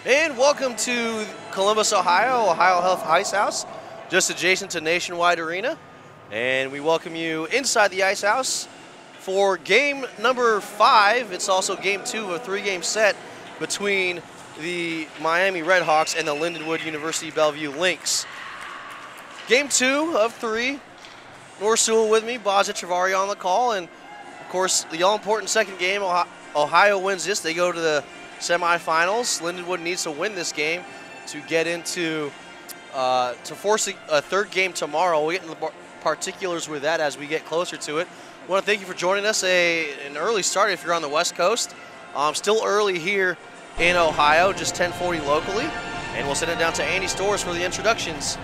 And welcome to Columbus, Ohio Health Ice House, just adjacent to Nationwide Arena. And we welcome you inside the Ice House for game number 5. It's also game 2 of a 3-game set between the Miami Redhawks and the Lindenwood University-Belleville Lynx. Game 2 of 3. North Sewell with me, Boz Echevarria on the call, and of course the all-important second game. Ohio wins this, they go to the semifinals. Lindenwood needs to win this game to get into, to force a third game tomorrow. We'll get into the particulars with that as we get closer to it. I want to thank you for joining us. An early start if you're on the West Coast. Still early here in Ohio, just 10:40 locally, and we'll send it down to Andy Storrs for the introductions.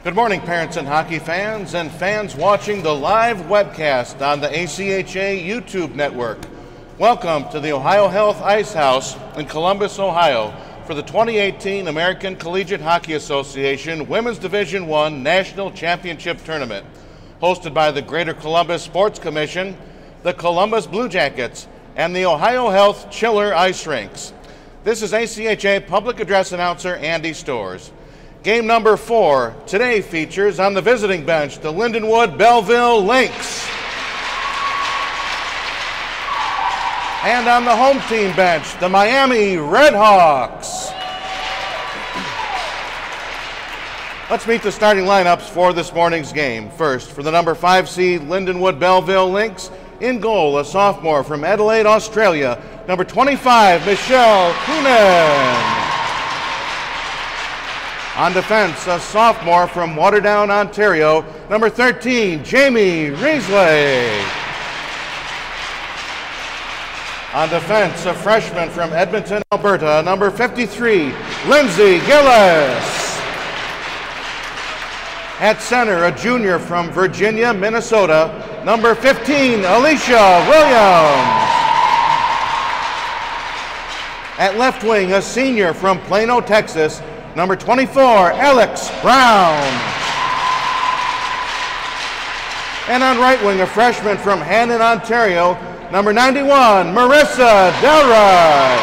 Good morning, parents and hockey fans and fans watching the live webcast on the ACHA YouTube network. Welcome to the Ohio Health Ice House in Columbus, Ohio for the 2018 American Collegiate Hockey Association Women's Division I National Championship Tournament, hosted by the Greater Columbus Sports Commission, the Columbus Blue Jackets, and the Ohio Health Chiller Ice Rinks. This is ACHA Public Address Announcer Andy Storrs. Game number 4 today features on the visiting bench the Lindenwood-Belleville Lynx. And on the home team bench, the Miami Redhawks. Let's meet the starting lineups for this morning's game. First, for the number 5 seed Lindenwood-Belleville Lynx, in goal, a sophomore from Adelaide, Australia, number 25, Michelle Kunin. On defense, a sophomore from Waterdown, Ontario, number 13, Jamie Riesle. On defense, a freshman from Edmonton, Alberta, number 53, Lindsay Gillis. At center, a junior from Virginia, Minnesota, number 15, Alicia Williams. At left wing, a senior from Plano, Texas, number 24, Alex Brown. And on right wing, a freshman from Hannon, Ontario, number 91, Marissa Delroy.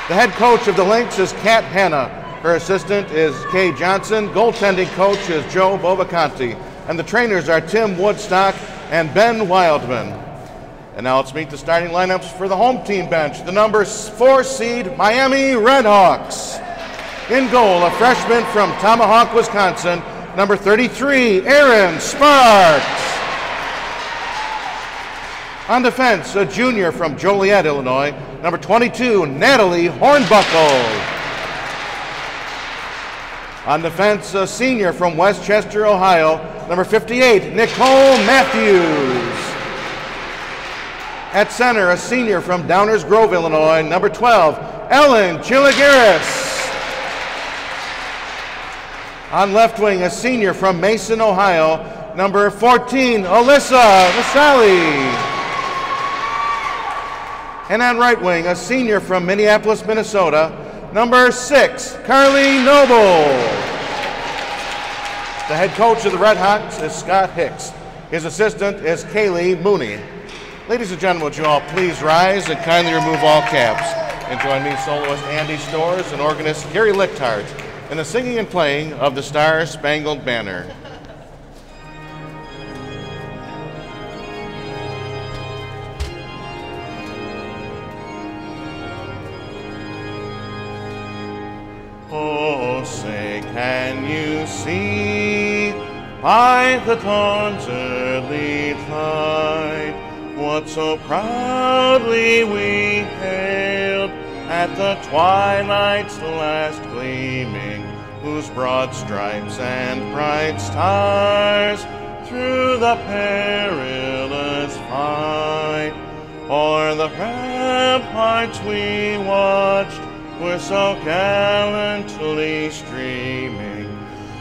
The head coach of the Lynx is Kat Hanna. Her assistant is Kay Johnson. Goaltending coach is Joe Bovacanti. And the trainers are Tim Woodstock and Ben Wildman. And now let's meet the starting lineups for the home team bench. The number 4 seed Miami Redhawks. In goal, a freshman from Tomahawk, Wisconsin, number 33, Aaron Sparks. On defense, a junior from Joliet, Illinois, number 22, Natalie Hornbuckle. On defense, a senior from Westchester, Ohio, number 58, Nicole Matthews. At center, a senior from Downers Grove, Illinois, number 12, Ellen Chiligaris. On left wing, a senior from Mason, Ohio, number 14, Alyssa Vasali. And on right wing, a senior from Minneapolis, Minnesota, number 6, Carly Noble. The head coach of the Redhawks is Scott Hicks. His assistant is Kaylee Mooney. Ladies and gentlemen, would you all please rise and kindly remove all caps and join me, soloist Andy Storrs and organist Gary Lichthart, in the singing and playing of the Star Spangled Banner. Oh, say, can you see by the dawn's early light what so proudly we hailed at the twilight's last gleaming, whose broad stripes and bright stars through the perilous fight o'er the ramparts we watched were so gallantly streaming,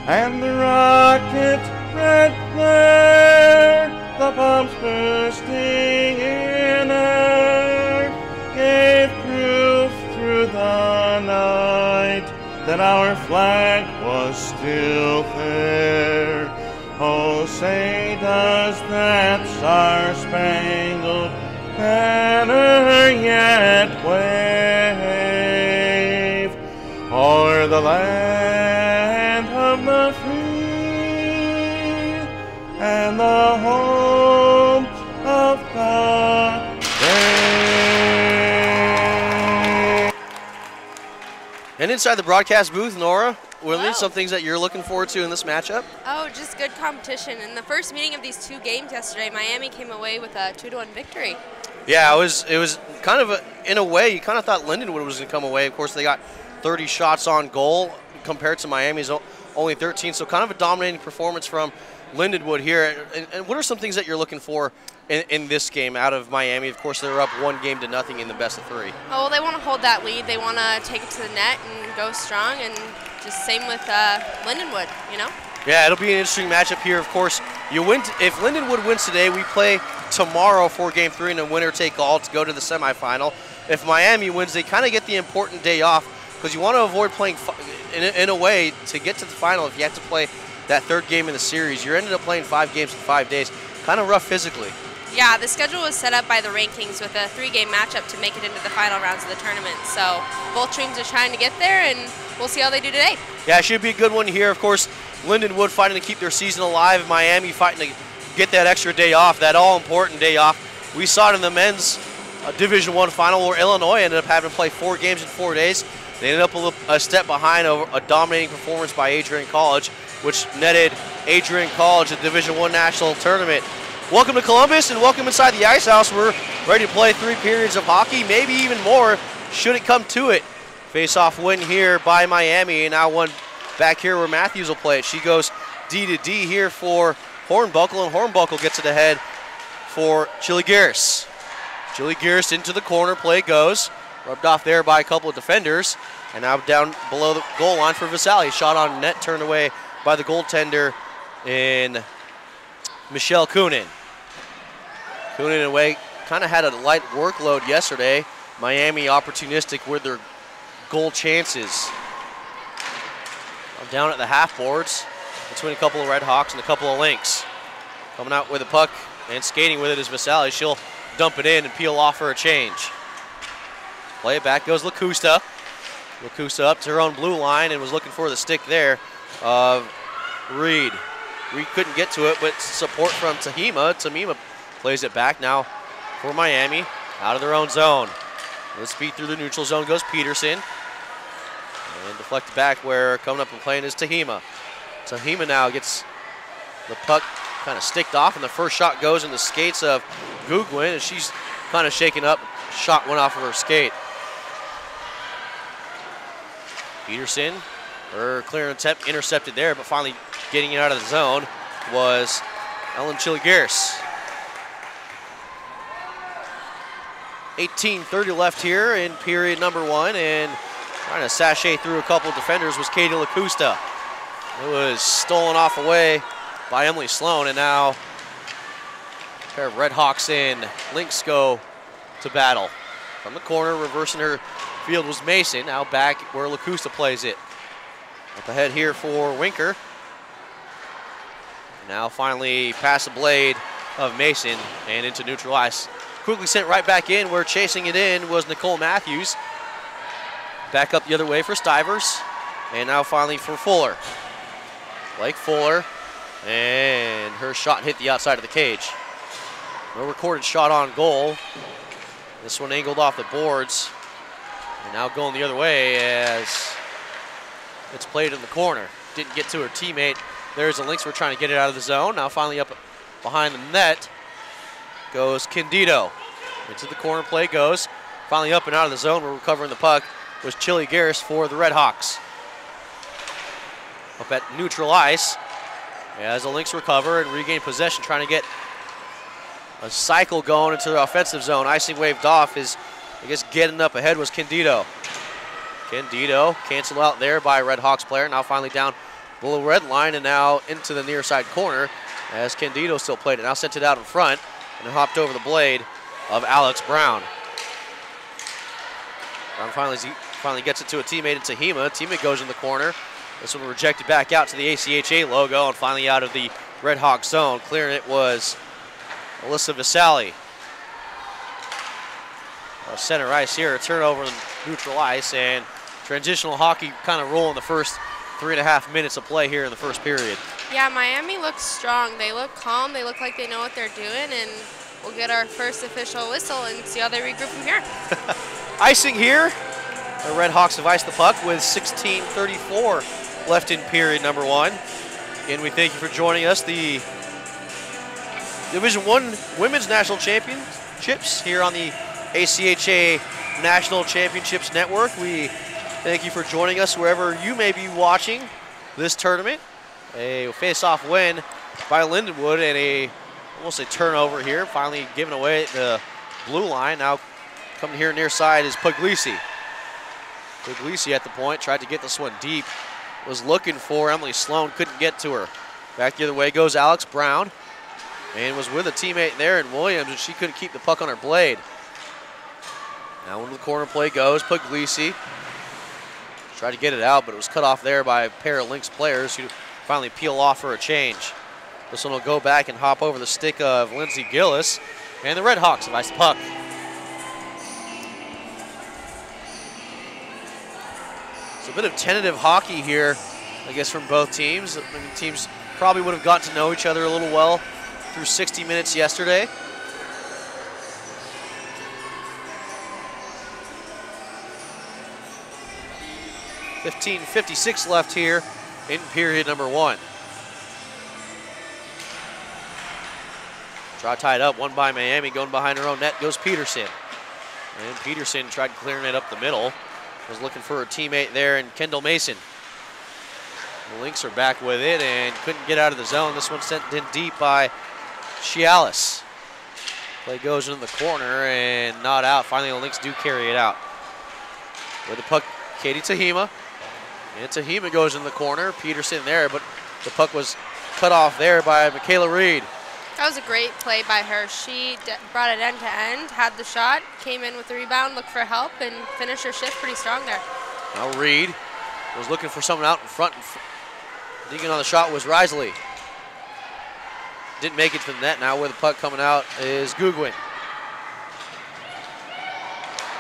and the rocket red glare, the bombs bursting in air, gave proof through the night that our flag was still there. Oh, say does that star-spangled banner yet wave o'er the land of the free and the home of the brave. And inside the broadcast booth, Nora, what are some things that you're looking forward to in this matchup? Oh, just good competition. In the first meeting of these two games yesterday, Miami came away with a 2-1 victory. Yeah, it was kind of, in a way, you kind of thought Lindenwood was going to come away. Of course, they got 30 shots on goal compared to Miami's only 13, so kind of a dominating performance from Lindenwood here. And what are some things that you're looking for in this game out of Miami? Of course, they're up 1-0 in the best of 3. Oh, well, they want to hold that lead. They want to take it to the net and go strong, and just same with Lindenwood, you know? Yeah, it'll be an interesting matchup here. Of course, you win if Lindenwood wins today, we play tomorrow for Game 3 and a winner-take-all to go to the semifinal. If Miami wins, they kind of get the important day off because you want to avoid playing, in a way, to get to the final. If you have to play that third game in the series, you're ended up playing 5 games in 5 days. Kind of rough physically. Yeah, the schedule was set up by the rankings with a 3-game matchup to make it into the final rounds of the tournament. So both teams are trying to get there, and we'll see how they do today. Yeah, it should be a good one here. Of course, Lindenwood fighting to keep their season alive. Miami fighting to get that extra day off, that all-important day off. We saw it in the men's Division I final where Illinois ended up having to play 4 games in 4 days. They ended up a step behind over a dominating performance by Adrian College, which netted Adrian College the Division I National Tournament. Welcome to Columbus and welcome inside the Ice House. We're ready to play 3 periods of hockey, maybe even more, should it come to it. Face-off win here by Miami, and now one back here where Matthews will play it. She goes D to D here for Hornbuckle, and Hornbuckle gets it ahead for Chili Garris. Chili Garris into the corner, play goes. Rubbed off there by a couple of defenders, and now down below the goal line for Vasali. Shot on net, turned away by the goaltender in Michelle Coonan. Coonan, in a way, kind of had a light workload yesterday. Miami opportunistic with their goal chances. Down at the half boards between a couple of Red Hawks and a couple of Lynx. Coming out with a puck and skating with it is Vasali. She'll dump it in and peel off for a change. Play it back goes Lacusta. Lacusta up to her own blue line and was looking for the stick there of Reed. Reed couldn't get to it, but support from Tahima. Tamima plays it back now for Miami out of their own zone. Let's beat through the neutral zone goes Peterson. And deflected back where coming up and playing is Tahima. Tahima now gets the puck kind of sticked off, and the first shot goes in the skates of Gugwin, and she's kind of shaken up. Shot went off of her skate. Peterson, her clear attempt intercepted there, but finally getting it out of the zone was Ellen Chiligaris. 18:30 left here in period number 1, and trying to sashay through a couple of defenders was Katie Lacusta. It was stolen off away by Emily Sloan, and now a pair of Red Hawks and Lynx go to battle. From the corner, reversing her field was Mason. Now back where Lacusta plays it. Up ahead here for Winker. Now finally past the blade of Mason and into neutral ice. Quickly sent right back in where chasing it in was Nicole Matthews. Back up the other way for Stivers. And now finally for Fuller. Blake Fuller. And her shot hit the outside of the cage. No recorded shot on goal. This one angled off the boards. And now going the other way as it's played in the corner. Didn't get to her teammate. There's the Lynx. We're trying to get it out of the zone. Now finally up behind the net goes Candido. Into the corner play goes. Finally up and out of the zone. We're recovering the puck. Was Chili Garris for the Red Hawks. Up at neutral ice as the Lynx recover and regain possession, trying to get a cycle going into the offensive zone. Icing waved off. I guess getting up ahead was Candido. Candido canceled out there by a Red Hawks player. Now finally down below red line and now into the near side corner as Candido still played it. Now sent it out in front and it hopped over the blade of Alex Brown. Brown finally gets it to a teammate in Tahima. Teammate goes in the corner. This one rejected back out to the ACHA logo and finally out of the Red Hawk zone. Clearing it was Alyssa Vasali. center ice here. A turnover on neutral ice, and transitional hockey kind of roll in the first 3.5 minutes of play here in the first period. Yeah, Miami looks strong. They look calm. They look like they know what they're doing, and we'll get our first official whistle and see how they regroup from here. Icing here. The Red Hawks have iced the puck with 16:34 left in period number 1. And we thank you for joining us. The Division I Women's National Championships here on the ACHA National Championships Network. We thank you for joining us wherever you may be watching this tournament. A face-off win by Lindenwood and almost a turnover here. Finally giving away the blue line. Now coming here near side is Puglisi. Puglisi at the point, tried to get this one deep. Was looking for Emily Sloan, couldn't get to her. Back the other way goes Alex Brown. And was with a teammate there in Williams, and she couldn't keep the puck on her blade. Now into the corner play goes Puglisi. Tried to get it out, but it was cut off there by a pair of Lynx players who finally peel off for a change. This one will go back and hop over the stick of Lindsay Gillis, and the Red Hawks have iced the puck. It's a bit of tentative hockey here, I guess, from both teams. I mean, teams probably would have gotten to know each other a little well through 60 minutes yesterday. .56 left here in period number 1. Draw tied up, one by Miami, going behind her own net goes Peterson. And Peterson tried clearing it up the middle. Was looking for her teammate there in Kendall Mason. The Lynx are back with it and couldn't get out of the zone. This one sent in deep by Chialis. Play goes into the corner and not out. Finally, the Lynx do carry it out. With the puck, Katie Tahima. And Tahima goes in the corner. Peterson there, but the puck was cut off there by Michaela Reed. That was a great play by her. She brought it end to end, had the shot, came in with the rebound, looked for help, and finished her shift pretty strong there. Now Reed was looking for someone out in front. Digging on the shot was Risley. Didn't make it to the net. Now where the puck coming out is Gugwin.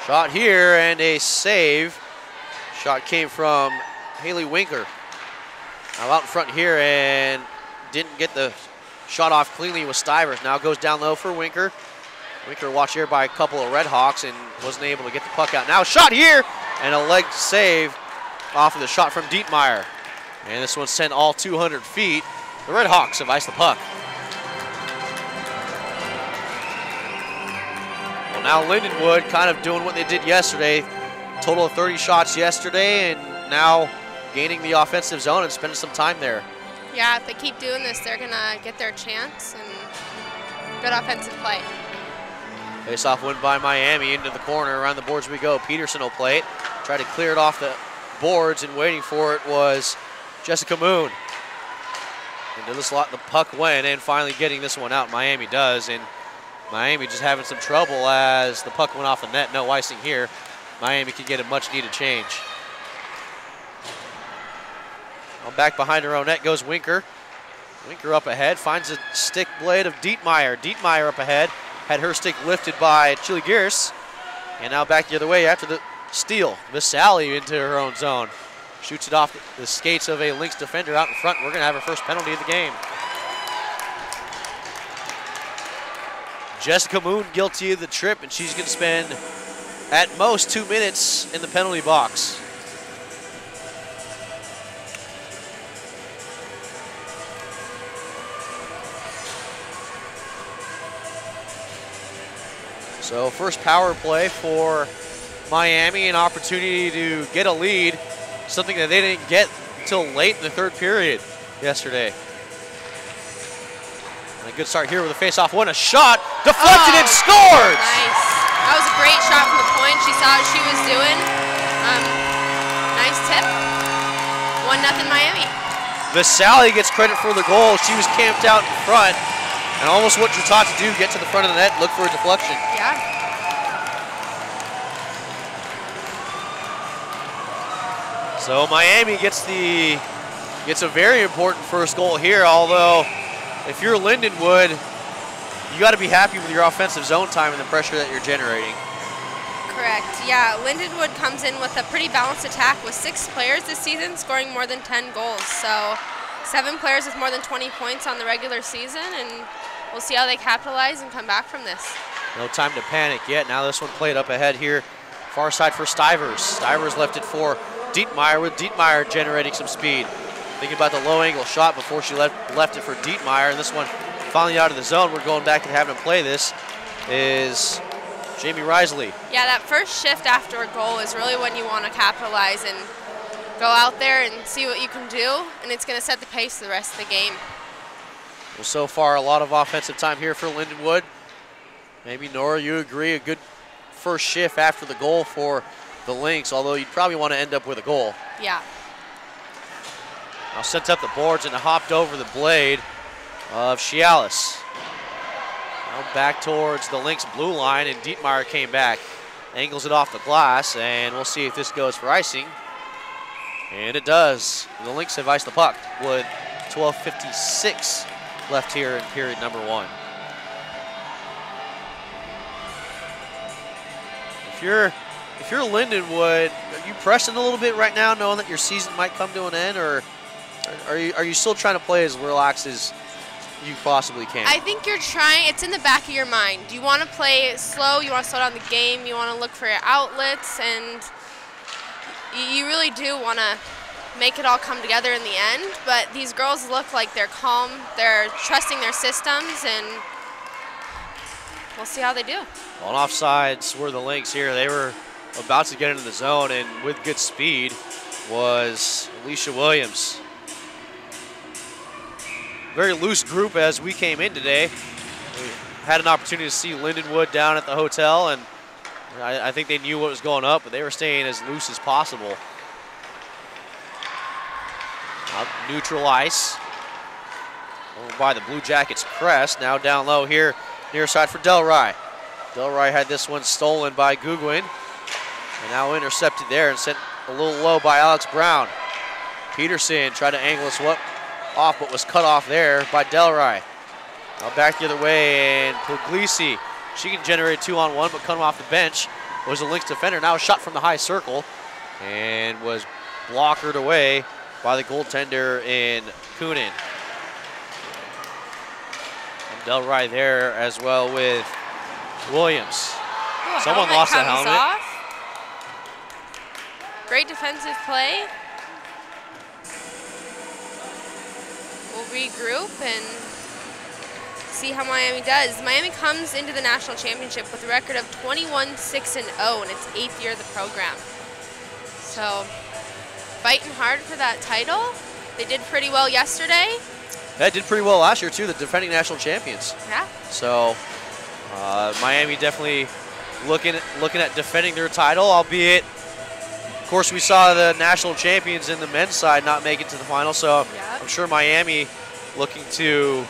Shot here and a save. Shot came from Haley Winker. Now out in front here and didn't get the shot off cleanly with Stivers. Now goes down low for Winker. Winker watched here by a couple of Red Hawks and wasn't able to get the puck out. Now shot here and a leg save off of the shot from Dietmeyer. And this one sent all 200 feet. The Red Hawks have iced the puck. Well, now Lindenwood kind of doing what they did yesterday. Total of 30 shots yesterday and now gaining the offensive zone and spending some time there. Yeah, if they keep doing this, they're going to get their chance and good offensive play. Face-off win by Miami into the corner. Around the boards we go. Peterson will play it. Tried to clear it off the boards, and waiting for it was Jessica Moon. Into the slot, the puck went, and finally getting this one out. Miami does, and Miami just having some trouble as the puck went off the net. No icing here. Miami can get a much-needed change. Back behind her own net goes Winker. Winker up ahead, finds a stick blade of Dietmeyer. Dietmeyer up ahead, had her stick lifted by Chili Gears. And now back the other way after the steal. Miss Sally into her own zone. Shoots it off the skates of a Lynx defender out in front. We're gonna have our first penalty of the game. Jessica Moon guilty of the trip, and she's gonna spend at most 2 minutes in the penalty box. So first power play for Miami, an opportunity to get a lead, something that they didn't get until late in the third period yesterday. And a good start here with a face-off win, a shot, deflected and scored! Nice. That was a great shot from the point. She saw what she was doing. Nice tip. 1-0 Miami. Vasali gets credit for the goal. She was camped out in front. And almost what you're taught to do, get to the front of the net, look for a deflection. Yeah. So Miami gets a very important first goal here, although if you're Lindenwood, you got to be happy with your offensive zone time and the pressure that you're generating. Yeah, Lindenwood comes in with a pretty balanced attack with 6 players this season scoring more than 10 goals. So 7 players with more than 20 points on the regular season, and we'll see how they capitalize and come back from this. No time to panic yet. Now this one played up ahead here. Far side for Stivers. Stivers left it for Dietmeyer, with Dietmeyer generating some speed. Thinking about the low angle shot before she left it for Dietmeyer. And this one finally out of the zone. We're going back and having to play this is Jamie Risley. Yeah, that first shift after a goal is really when you want to capitalize and go out there and see what you can do, and it's going to set the pace for the rest of the game. Well, so far a lot of offensive time here for Lindenwood. Maybe, Nora, you agree, a good first shift after the goal for the Lynx, although you'd probably want to end up with a goal. Yeah. Now sent up the boards and hopped over the blade of Cialis. Now back towards the Lynx blue line, and Dietmeyer came back. Angles it off the glass, and we'll see if this goes for icing. And it does. The Lynx have iced the puck with 12:56 left here in period number 1. If you're Lindenwood, are you pressing a little bit right now, knowing that your season might come to an end, or are you still trying to play as relaxed as you possibly can? I think you're trying. It's in the back of your mind. You want to play slow. You want to slow down the game. You want to look for your outlets, and you really do want to make it all come together in the end. But these girls look like they're calm. They're trusting their systems, and we'll see how they do. On offsides were the Lynx here. They were about to get into the zone, and with good speed was Alicia Williams. Very loose group as we came in today. We had an opportunity to see Lindenwood down at the hotel, and I think they knew what was going up, but they were staying as loose as possible. Up neutral ice. Over by the Blue Jackets press. Now down low here, near side for Delray. Delray had this one stolen by Gugwin, and now intercepted there and sent a little low by Alex Brown. Peterson tried to angle this off, but was cut off there by Delray. Now back the other way, and Puglisi, she can generate 2-on-1, but coming off the bench was a Lynx defender. Now a shot from the high circle, and was blockered away by the goaltender in Kunin. And Delray there as well with Williams. Ooh, Someone lost the helmet. Off. Great defensive play. We'll regroup and see how Miami does. Miami comes into the national championship with a record of 21-6-0 in its 8th year of the program. So fighting hard for that title. They did pretty well yesterday. That did pretty well last year too, the defending national champions. Yeah. So Miami definitely looking at defending their title, albeit, of course, we saw the national champions in the men's side not make it to the final. So yep. I'm sure Miami looking to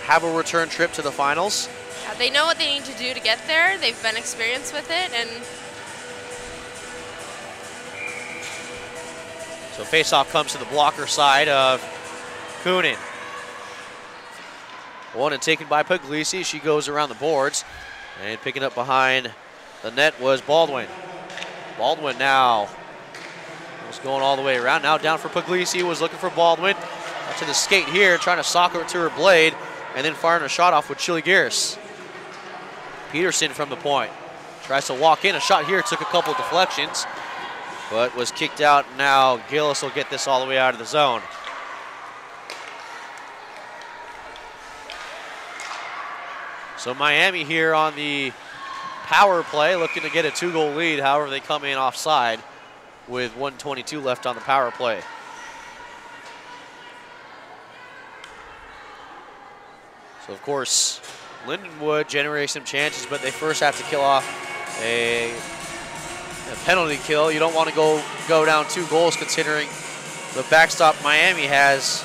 have a return trip to the finals. Yeah, they know what they need to do to get there. They've been experienced with it, and so face-off comes to the blocker side of Kunin. One and taken by Puglisi. She goes around the boards, and picking up behind the net was Baldwin. Baldwin now was going all the way around. Now down for Puglisi, was looking for Baldwin. Up to the skate here, trying to sock it to her blade, and then firing a shot off with Chili Gears. Peterson from the point. Tries to walk in. A shot here, took a couple of deflections, but was kicked out. Now Gillis will get this all the way out of the zone. So Miami here on the power play, looking to get a 2-goal lead. However, they come in offside with 1:22 left on the power play. So, of course, Lindenwood generates some chances, but they first have to kill off a penalty kill. You don't want to go down 2 goals, considering the backstop Miami has.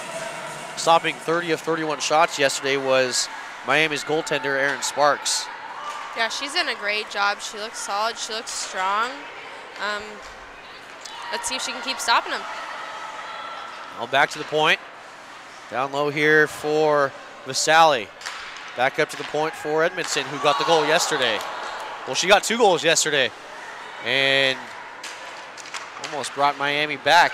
Stopping 30 of 31 shots yesterday was Miami's goaltender, Aaron Sparks. yeah, she's done a great job. She looks solid. She looks strong. Let's see if she can keep stopping them. Well, back to the point. Down low here for Vasali. Back up to the point for Edmondson, who got the goal yesterday. Well, she got 2 goals yesterday and almost brought Miami back.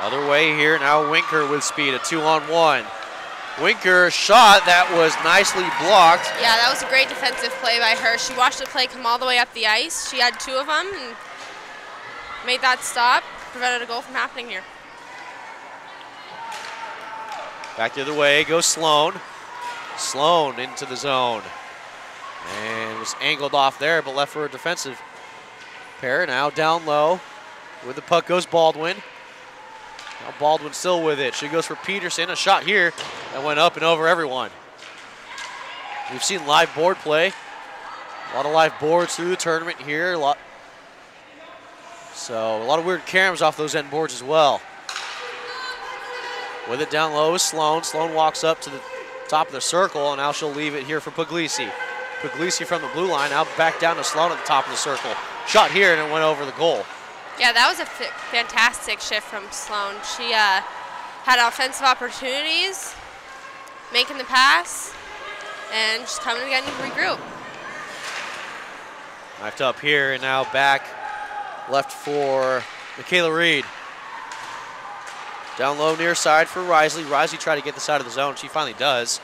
Other way here, now Winker with speed, a 2-on-1. Winker shot that was nicely blocked. Yeah, that was a great defensive play by her. She watched the play come all the way up the ice. She had 2 of them and made that stop, prevented a goal from happening here. Back the other way goes Sloan. Sloan into the zone. And was angled off there, but left for a defensive pair. Now down low. With the puck goes Baldwin. Now Baldwin still with it. She goes for Peterson. A shot here that went up and over everyone. We've seen live board play. A lot of live boards through the tournament here. So a lot of weird cams off those end boards as well. With it down low is Sloan. Sloan walks up to the top of the circle, and now she'll leave it here for Puglisi. Puglisi from the blue line, now back down to Sloan at the top of the circle. Shot here, and it went over the goal. Yeah, that was a fantastic shift from Sloan. She had offensive opportunities, making the pass, and just coming again to regroup. Knifed up here, and now back left for Michaela Reed. Down low near side for Risley. Risley tried to get the side of the zone. She finally does.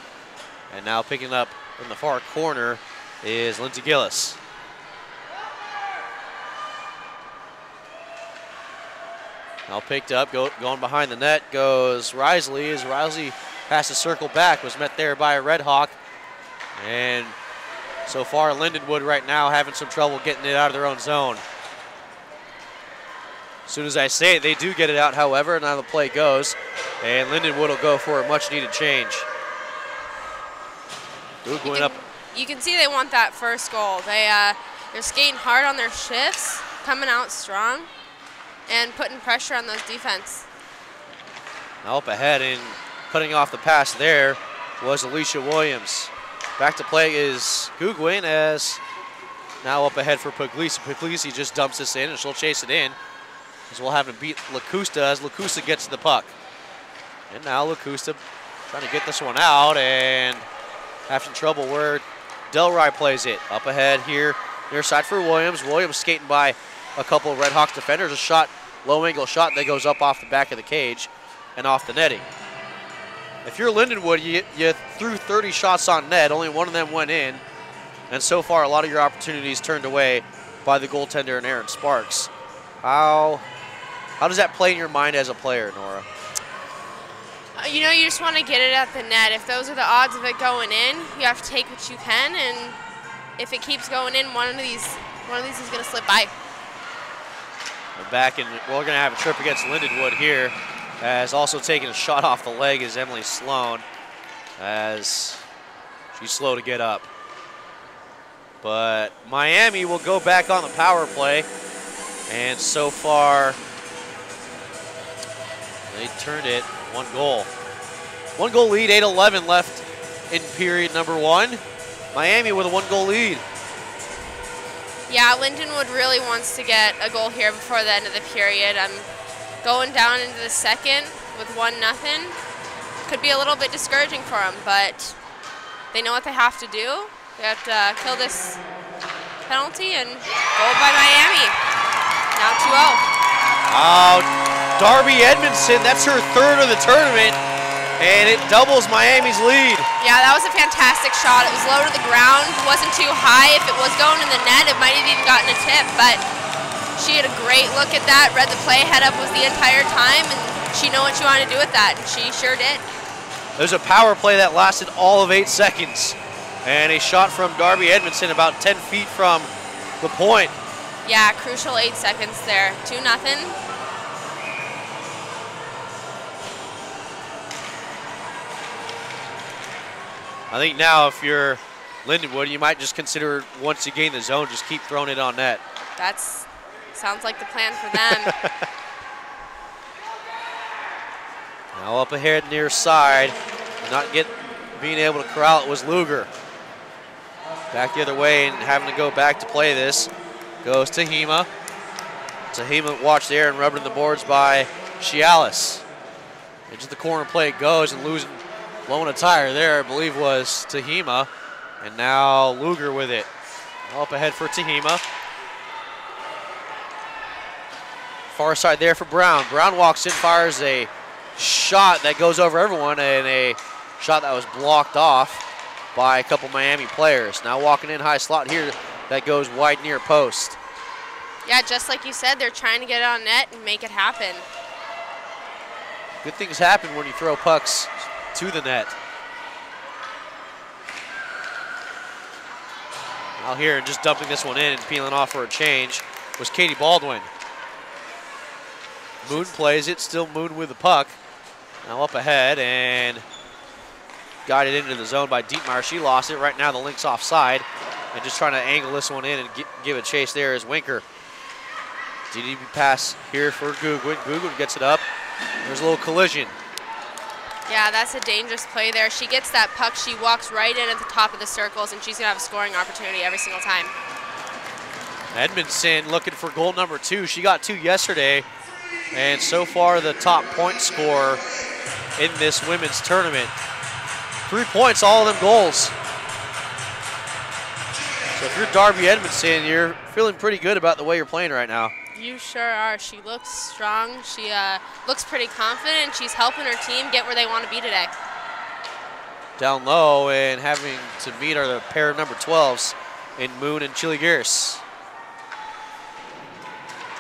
And now picking up in the far corner is Lindsey Gillis. Now picked up, going behind the net goes Risley. As Risley has to circle back, was met there by a Red Hawk. And so far, Lindenwood right now having some trouble getting it out of their own zone. As soon as I say it, they do get it out, however, and now the play goes. And Lindenwood will go for a much-needed change. Going up. You can see they want that first goal. They're skating hard on their shifts, coming out strong, and putting pressure on those defense. Now up ahead and cutting off the pass there was Alicia Williams. Back to play is Googwin as now up ahead for Puglisi. Puglisi just dumps this in and she'll chase it in. As we'll have him beat LaCusta as LaCusta gets to the puck. And now LaCusta trying to get this one out and having trouble where Delray plays it. Up ahead here, near side for Williams. Williams skating by a couple of Red Hawks defenders. A shot, low angle shot that goes up off the back of the cage and off the netting. If you're Lindenwood, you threw 30 shots on net. Only one of them went in. And so far, a lot of your opportunities turned away by the goaltender and Aaron Sparks. How does that play in your mind as a player, Nora? You know, you just want to get it at the net. If those are the odds of it going in, you have to take what you can, and if it keeps going in, one of these is going to slip by. We're back, and we're going to have a trip against Lindenwood here, as also taking a shot off the leg is Emily Sloan, as she's slow to get up. But Miami will go back on the power play, and so far, they turned it 1 goal. 1 goal lead, 8:11 left in period number 1. Miami with a 1 goal lead. Yeah, Lindenwood really wants to get a goal here before the end of the period. Going down into the second with 1-0 could be a little bit discouraging for them, but they know what they have to do. They have to kill this penalty and goal by Miami. Now 2-0. Darby Edmondson, that's her 3rd of the tournament, and it doubles Miami's lead. Yeah, that was a fantastic shot. It was low to the ground, wasn't too high. If it was going in the net, it might have even gotten a tip, but she had a great look at that, read the play, head up was the entire time, and she knew what she wanted to do with that, and she sure did. There's a power play that lasted all of 8 seconds, and a shot from Darby Edmondson about 10 feet from the point. Yeah, crucial 8 seconds there. 2-0. I think now if you're Lindenwood, you might just consider once you gain the zone, just keep throwing it on net. That sounds like the plan for them. Now up ahead near side, not being able to corral it was Luger. Back the other way and having to go back to play this goes Tahima. Tahima watched there and rubbing the boards by Cialis. Into the corner play it goes and blowing a tire there, I believe was Tahima. And now Luger with it. Up ahead for Tehima. Far side there for Brown. Brown walks in, fires a shot that goes over everyone, and a shot that was blocked off by a couple Miami players. Now walking in high slot here that goes wide near post. Yeah, just like you said, they're trying to get it on net and make it happen. Good things happen when you throw pucks to the net. Out here just dumping this one in and peeling off for a change was Katie Baldwin. Moon plays it, still Moon with the puck. Now up ahead and guided into the zone by Dietmar. She lost it. Right now the Lynx offside and just trying to angle this one in and give a chase there is Winker. DDB pass here for Googwin. Googwin gets it up. There's a little collision. Yeah, that's a dangerous play there. She gets that puck, she walks right in at the top of the circles, and she's going to have a scoring opportunity every single time. Edmondson looking for goal number 2. She got 2 yesterday, and so far the top point scorer in this women's tournament. 3 points, all of them goals. So if you're Darby Edmondson, you're feeling pretty good about the way you're playing right now. You sure are. She looks strong. She looks pretty confident. She's helping her team get where they want to be today. Down low and having to meet are the pair of number 12s in Moon and Chili Gears.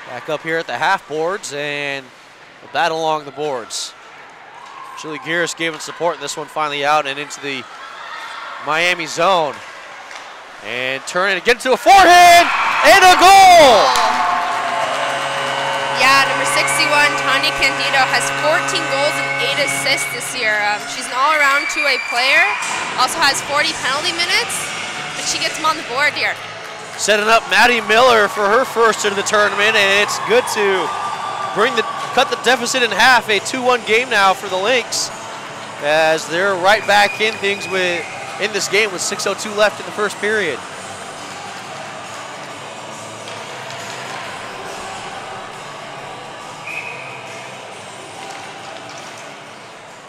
Back up here at the half boards and a battle along the boards. Chili Gears giving support. This one finally out and into the Miami zone. And turning again to a forehand and a goal! Yeah, number 61, Tanya Candido, has 14 goals and 8 assists this year. She's an all-around two-way player, also has 40 penalty minutes, but she gets them on the board here. Setting up Maddie Miller for her first into the tournament, and it's good to cut the deficit in half. A 2-1 game now for the Lynx, as they're right back in things in this game with 6:02 left in the first period.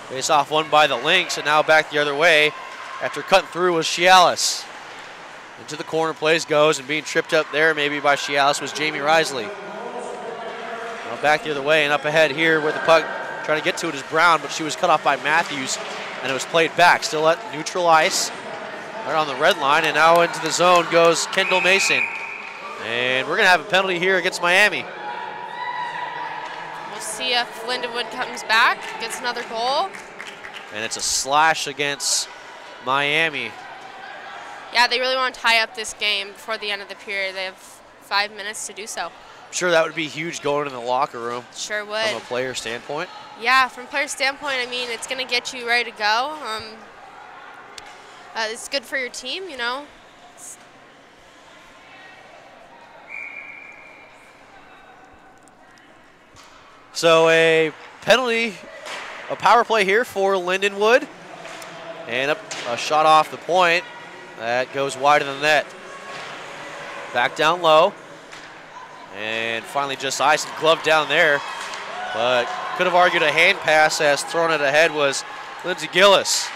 Face off won by the Lynx, and now back the other way after cutting through was Cialis. Into the corner plays goes, and being tripped up there maybe by Cialis was Jamie Risley. Now back the other way and up ahead here where the puck trying to get to it is Brown, but she was cut off by Matthews, and it was played back. Still at neutral ice. Right on the red line, and now into the zone goes Kendall Mason. And we're going to have a penalty here against Miami. We'll see if Lindenwood comes back, gets another goal. And it's a slash against Miami. Yeah, they really want to tie up this game before the end of the period. They have 5 minutes to do so. I'm sure that would be huge going in the locker room. Sure would. From a player standpoint. Yeah, from a player standpoint, I mean, it's going to get you ready to go. It's good for your team, you know. So a penalty, a power play here for Lindenwood. And a shot off the point. That goes wide of the net. Back down low. And finally just ice and glove down there. But could have argued a hand pass as thrown it ahead was Lindsay Gillis.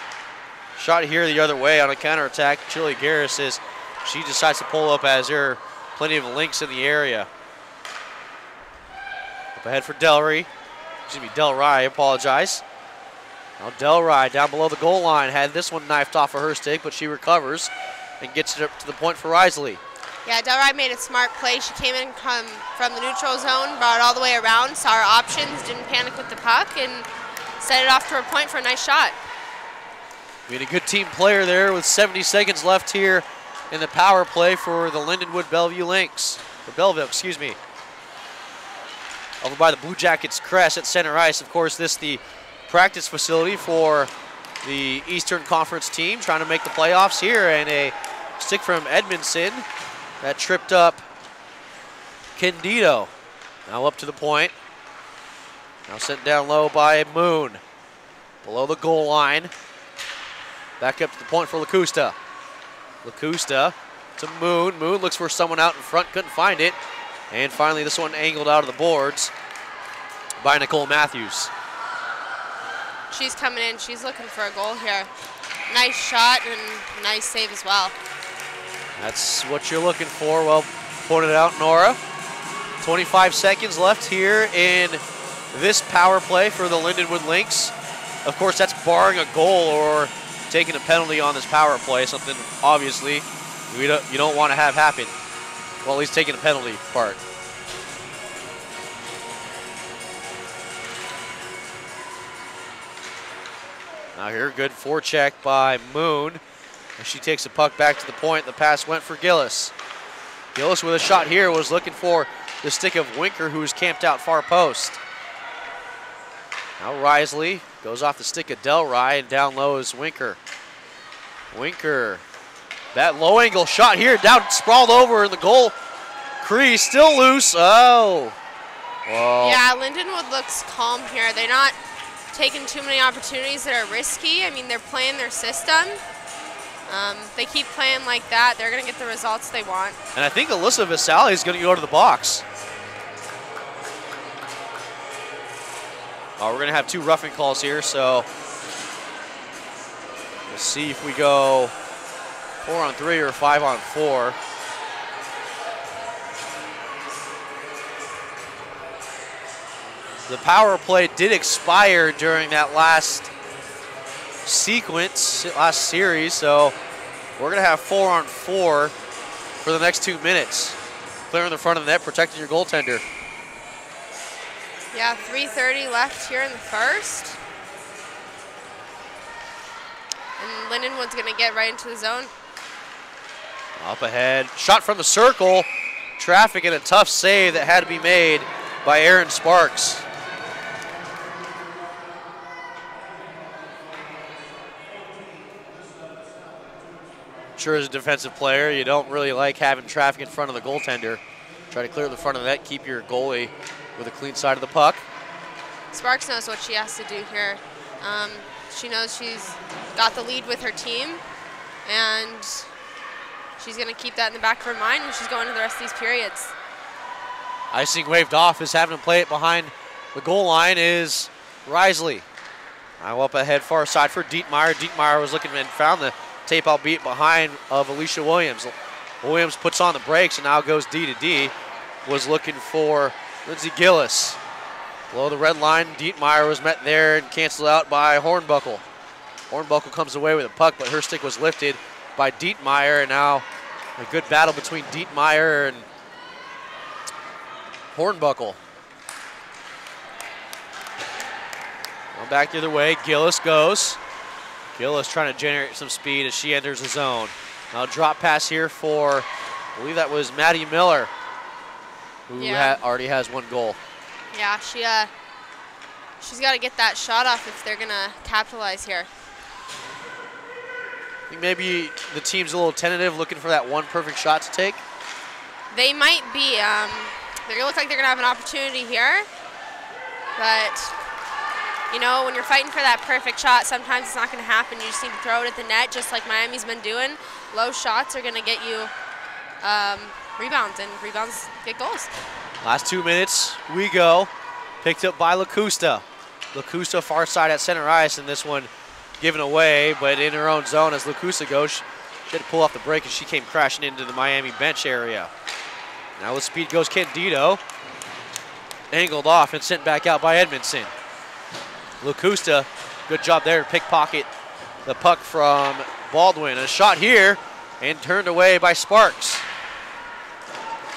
Shot here the other way on a counterattack. Chili Garris says she decides to pull up as there are plenty of Lynx in the area. Up ahead for Del Rye, I apologize. Now Del Rye down below the goal line had this one knifed off of her stick, but she recovers and gets it up to the point for Risley. Yeah, Del Rye made a smart play. She came in from the neutral zone, brought it all the way around, saw her options, didn't panic with the puck, and set it off to her point for a nice shot. We had a good team player there with 70 seconds left here in the power play for the Lindenwood-Belleville Lynx. Or Belleville, excuse me. Over by the Blue Jackets crest at center ice. Of course, this the practice facility for the Eastern Conference team trying to make the playoffs here. And a stick from Edmondson that tripped up Candido. Now up to the point. Now sent down low by Moon. Below the goal line. Back up to the point for Lacusta. Lacusta to Moon. Moon looks for someone out in front, couldn't find it. And finally this one angled out of the boards by Nicole Matthews. She's coming in. She's looking for a goal here. Nice shot and nice save as well. That's what you're looking for. Well pointed out, Nora. 25 seconds left here in this power play for the Lindenwood Lynx. Of course, that's barring a goal or taking a penalty on this power play, something obviously you don't want to have happen. Well, at least taking a penalty part. Now here, good forecheck by Moon. And she takes the puck back to the point. The pass went for Gillis. Gillis with a shot here was looking for the stick of Winker, who's camped out far post. Now Risley goes off the stick of Delry, and down low is Winker. Winker, that low angle shot here, down sprawled over in the goal crease, still loose. Oh. Whoa. Yeah, Lindenwood looks calm here. They're not taking too many opportunities that are risky. I mean, they're playing their system. They keep playing like that, they're going to get the results they want. And I think Alyssa Vasali is going to go to the box. We're going to have 2 roughing calls here, so we'll see if we go 4-on-3 or 5-on-4. The power play did expire during that last sequence, last series, so we're going to have 4-on-4 for the next 2 minutes. Clearing the front of the net, protecting your goaltender. Yeah, 3:30 left here in the first. And Lindenwood's going to get right into the zone. Up ahead, shot from the circle. Traffic and a tough save that had to be made by Aaron Sparks. Sure, as a defensive player, you don't really like having traffic in front of the goaltender. Try to clear the front of the net, keep your goalie with a clean side of the puck. Sparks knows what she has to do here. She knows she's got the lead with her team, and she's going to keep that in the back of her mind when she's going to the rest of these periods. Icing waved off is having to play it behind the goal line is Risley. Now up ahead far side for Dietmeyer. Dietmeyer was looking and found the tape out beat behind of Alicia Williams. Williams puts on the brakes and now goes D to D. Was looking for Lindsay Gillis. Below the red line, Dietmeyer was met there and canceled out by Hornbuckle. Hornbuckle comes away with a puck, but her stick was lifted by Dietmeyer, and now a good battle between Dietmeyer and Hornbuckle. Well, back the other way, Gillis goes. Gillis trying to generate some speed as she enters the zone. Now drop pass here for, I believe that was Maddie Miller, who already has 1 goal. Yeah, she's got to get that shot off if they're going to capitalize here. I think maybe the team's a little tentative, looking for that 1 perfect shot to take. They might be. They're going to look like they're going to have an opportunity here. But, you know, when you're fighting for that perfect shot, sometimes it's not going to happen. You just need to throw it at the net, just like Miami's been doing. Low shots are going to get you rebounds, and rebounds get goals. Last 2 minutes, we go. Picked up by Lacusta. Lacusta far side at center ice, and this one given away, but in her own zone as Lacusta goes. She had to pull off the break, and she came crashing into the Miami bench area. Now with speed goes Candido. Angled off and sent back out by Edmondson. Lacusta, good job there to pickpocket the puck from Baldwin. A shot here, and turned away by Sparks.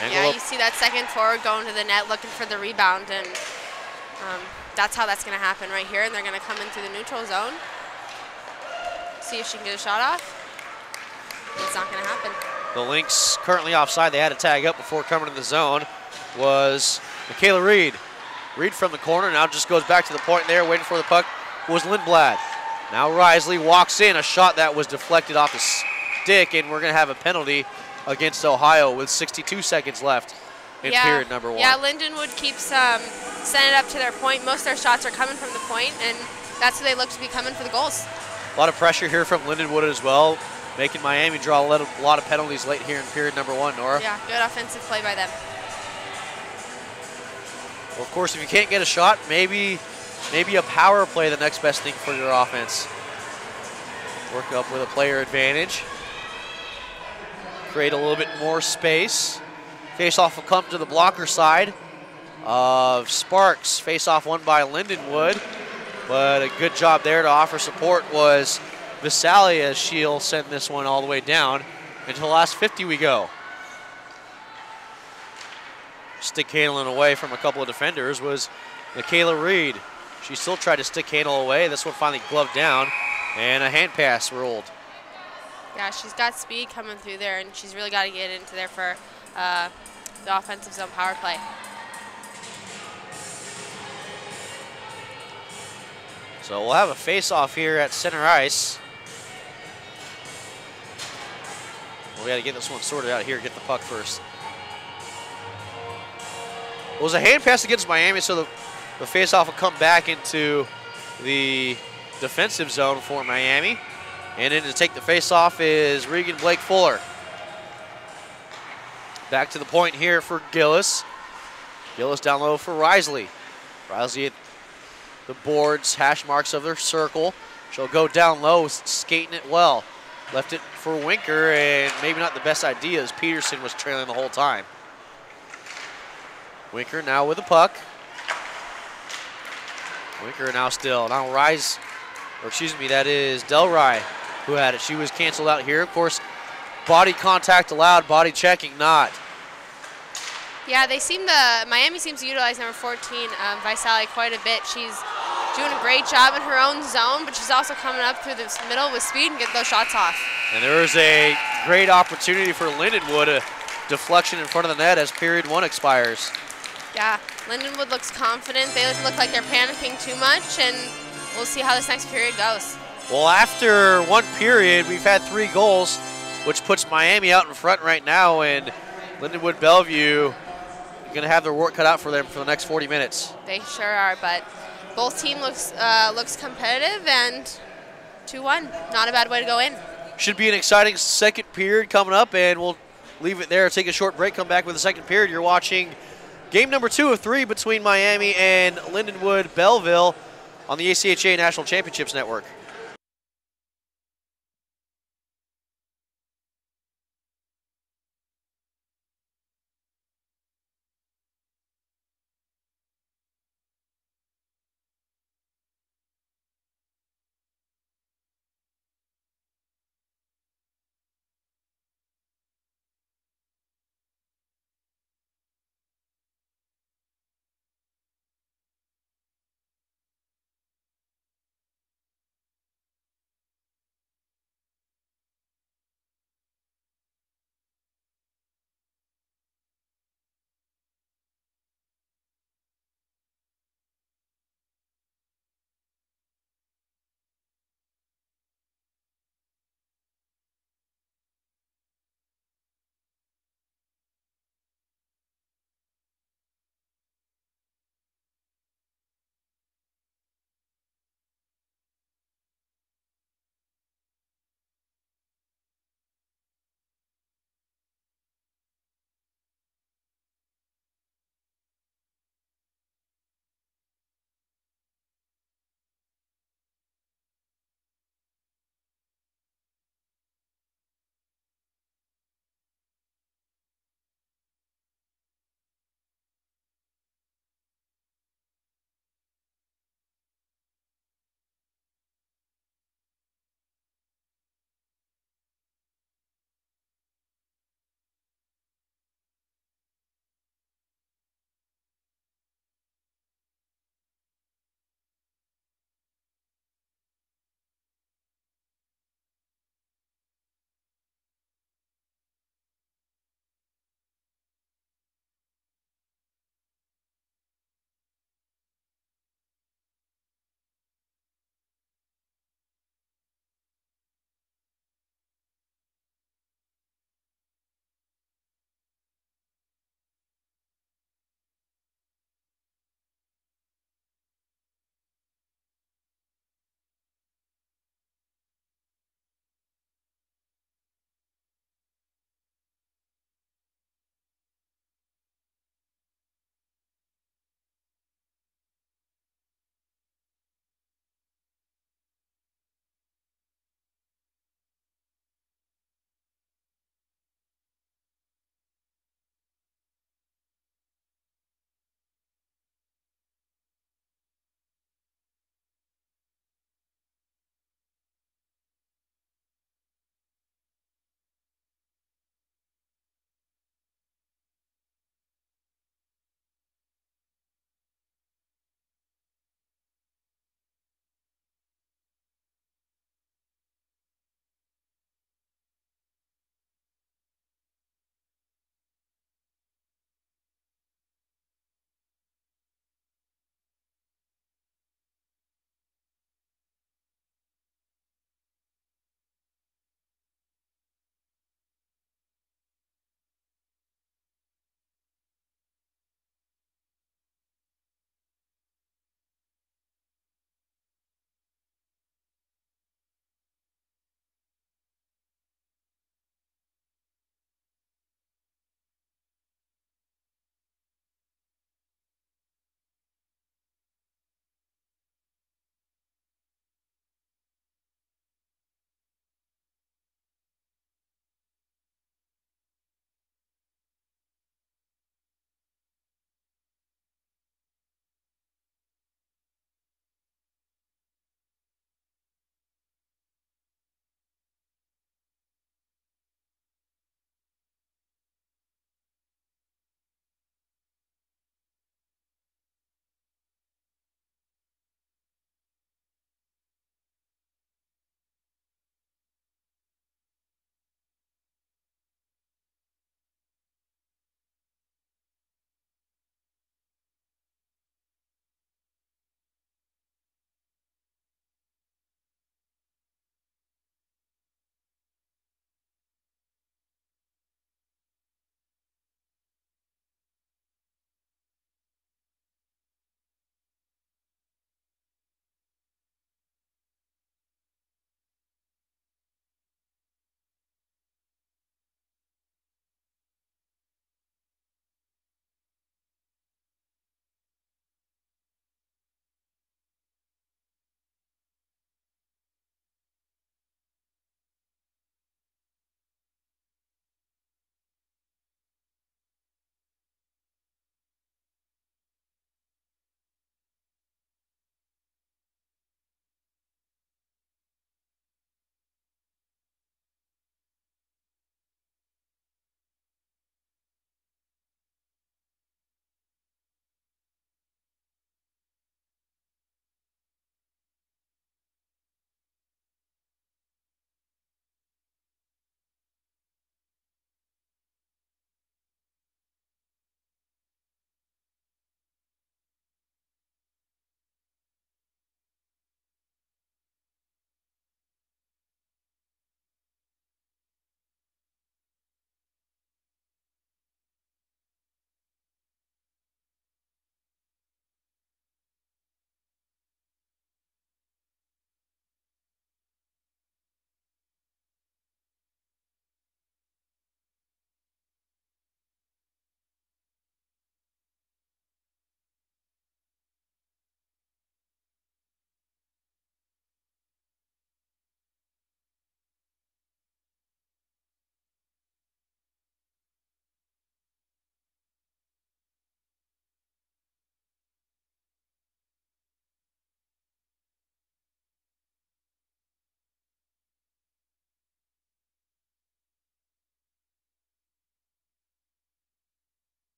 Yeah, you see that second forward going to the net looking for the rebound, and that's how that's going to happen right here. And they're going to come into the neutral zone. See if she can get a shot off. It's not going to happen. The Lynx currently offside. They had to tag up before coming to the zone. Was Michaela Reed. Reed from the corner now just goes back to the point there, waiting for the puck. Was Lindblad. Now Risley walks in. A shot that was deflected off the stick, and we're going to have a penalty against Ohio with 62 seconds left in period number 1. Yeah, Lindenwood keeps sending it up to their point. Most of their shots are coming from the point, and that's where they look to be coming for the goals. A lot of pressure here from Lindenwood as well, making Miami draw a lot of penalties late here in period number 1, Nora. Yeah, good offensive play by them. Well, of course, if you can't get a shot, maybe maybe a power play the next best thing for your offense. Work up with a player advantage. Create a little bit more space. Face off will come to the blocker side of Sparks. Face off won by Lindenwood, but a good job there to offer support was Visalia as she'll send this one all the way down. Into the last 50 we go. Stick handling away from a couple of defenders was Michaela Reed. She still tried to stick handle away. This one finally gloved down, and a hand pass ruled. Yeah, she's got speed coming through there, and she's really got to get into there for the offensive zone power play. So we'll have a face-off here at center ice. We got to get this one sorted out here, get the puck first. It was a hand pass against Miami, so the face-off will come back into the defensive zone for Miami. And in to take the face-off is Regan Blake Fuller. Back to the point here for Gillis. Gillis down low for Risley. Risley at the boards, hash marks of their circle. She'll go down low, skating it well. Left it for Winker, and maybe not the best idea as Peterson was trailing the whole time. Winker now with the puck. Winker now still. Now that is Delray who had it. She was canceled out here. Of course, body contact allowed, body checking not. Yeah, Miami seems to utilize number 14, Visalia, quite a bit. She's doing a great job in her own zone, but she's also coming up through the middle with speed and getting those shots off. And there is a great opportunity for Lindenwood, a deflection in front of the net as period 1 expires. Yeah, Lindenwood looks confident. They look like they're panicking too much, and we'll see how this next period goes. Well, after one period, we've had 3 goals, which puts Miami out in front right now, and Lindenwood-Belleville going to have their work cut out for them for the next 40 minutes. They sure are, but both team looks competitive, and 2-1, not a bad way to go in. Should be an exciting second period coming up, and we'll leave it there, take a short break, come back with the second period. You're watching game number 2 of 3 between Miami and Lindenwood-Belleville on the ACHA National Championships Network.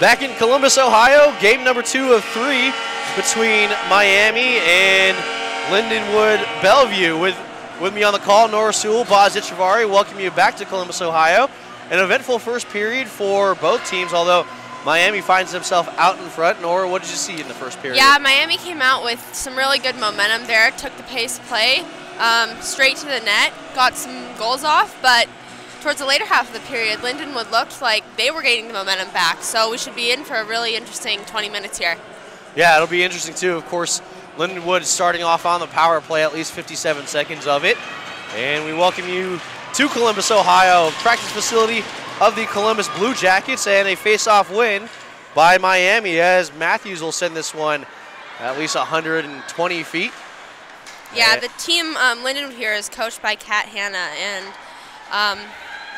Back in Columbus, Ohio, game number 2 of 3 between Miami and Lindenwood-Belleville. With me on the call, Nora Sewell, Boz Itchavari, welcome you back to Columbus, Ohio. An eventful first period for both teams, although Miami finds himself out in front. Nora, what did you see in the first period? Yeah, Miami came out with some really good momentum there, took the pace play straight to the net, got some goals off, but towards the later half of the period, Lindenwood looked like they were gaining the momentum back, so we should be in for a really interesting 20 minutes here. Yeah, it'll be interesting too. Of course, Lindenwood is starting off on the power play, at least 57 seconds of it. And we welcome you to Columbus, Ohio, practice facility of the Columbus Blue Jackets, and a face-off win by Miami as Matthews will send this one at least 120 feet. Yeah, the team Lindenwood here is coached by Kat Hanna, and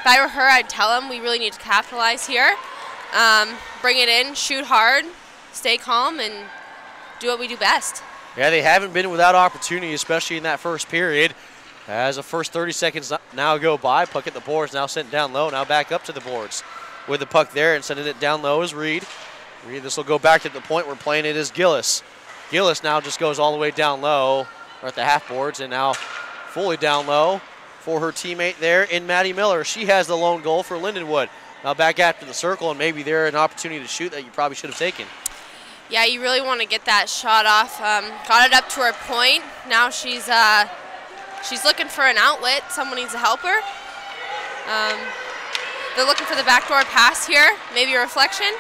if I were her, I'd tell them we really need to capitalize here, bring it in, shoot hard, stay calm, and do what we do best. Yeah, they haven't been without opportunity, especially in that first period. As the first 30 seconds now go by, puck at the boards, now sent down low, now back up to the boards. With the puck there and sending it down low is Reed. Reed, this will go back to the point where playing it is Gillis. Gillis now just goes all the way down low, or at the half boards, and now fully down low for her teammate there in Maddie Miller. She has the lone goal for Lindenwood. Now back after the circle, and maybe there an opportunity to shoot that you probably should have taken. Yeah, you really want to get that shot off. Got it up to her point. Now she's looking for an outlet. Someone needs to help her. They're looking for the backdoor pass here. Maybe a reflection.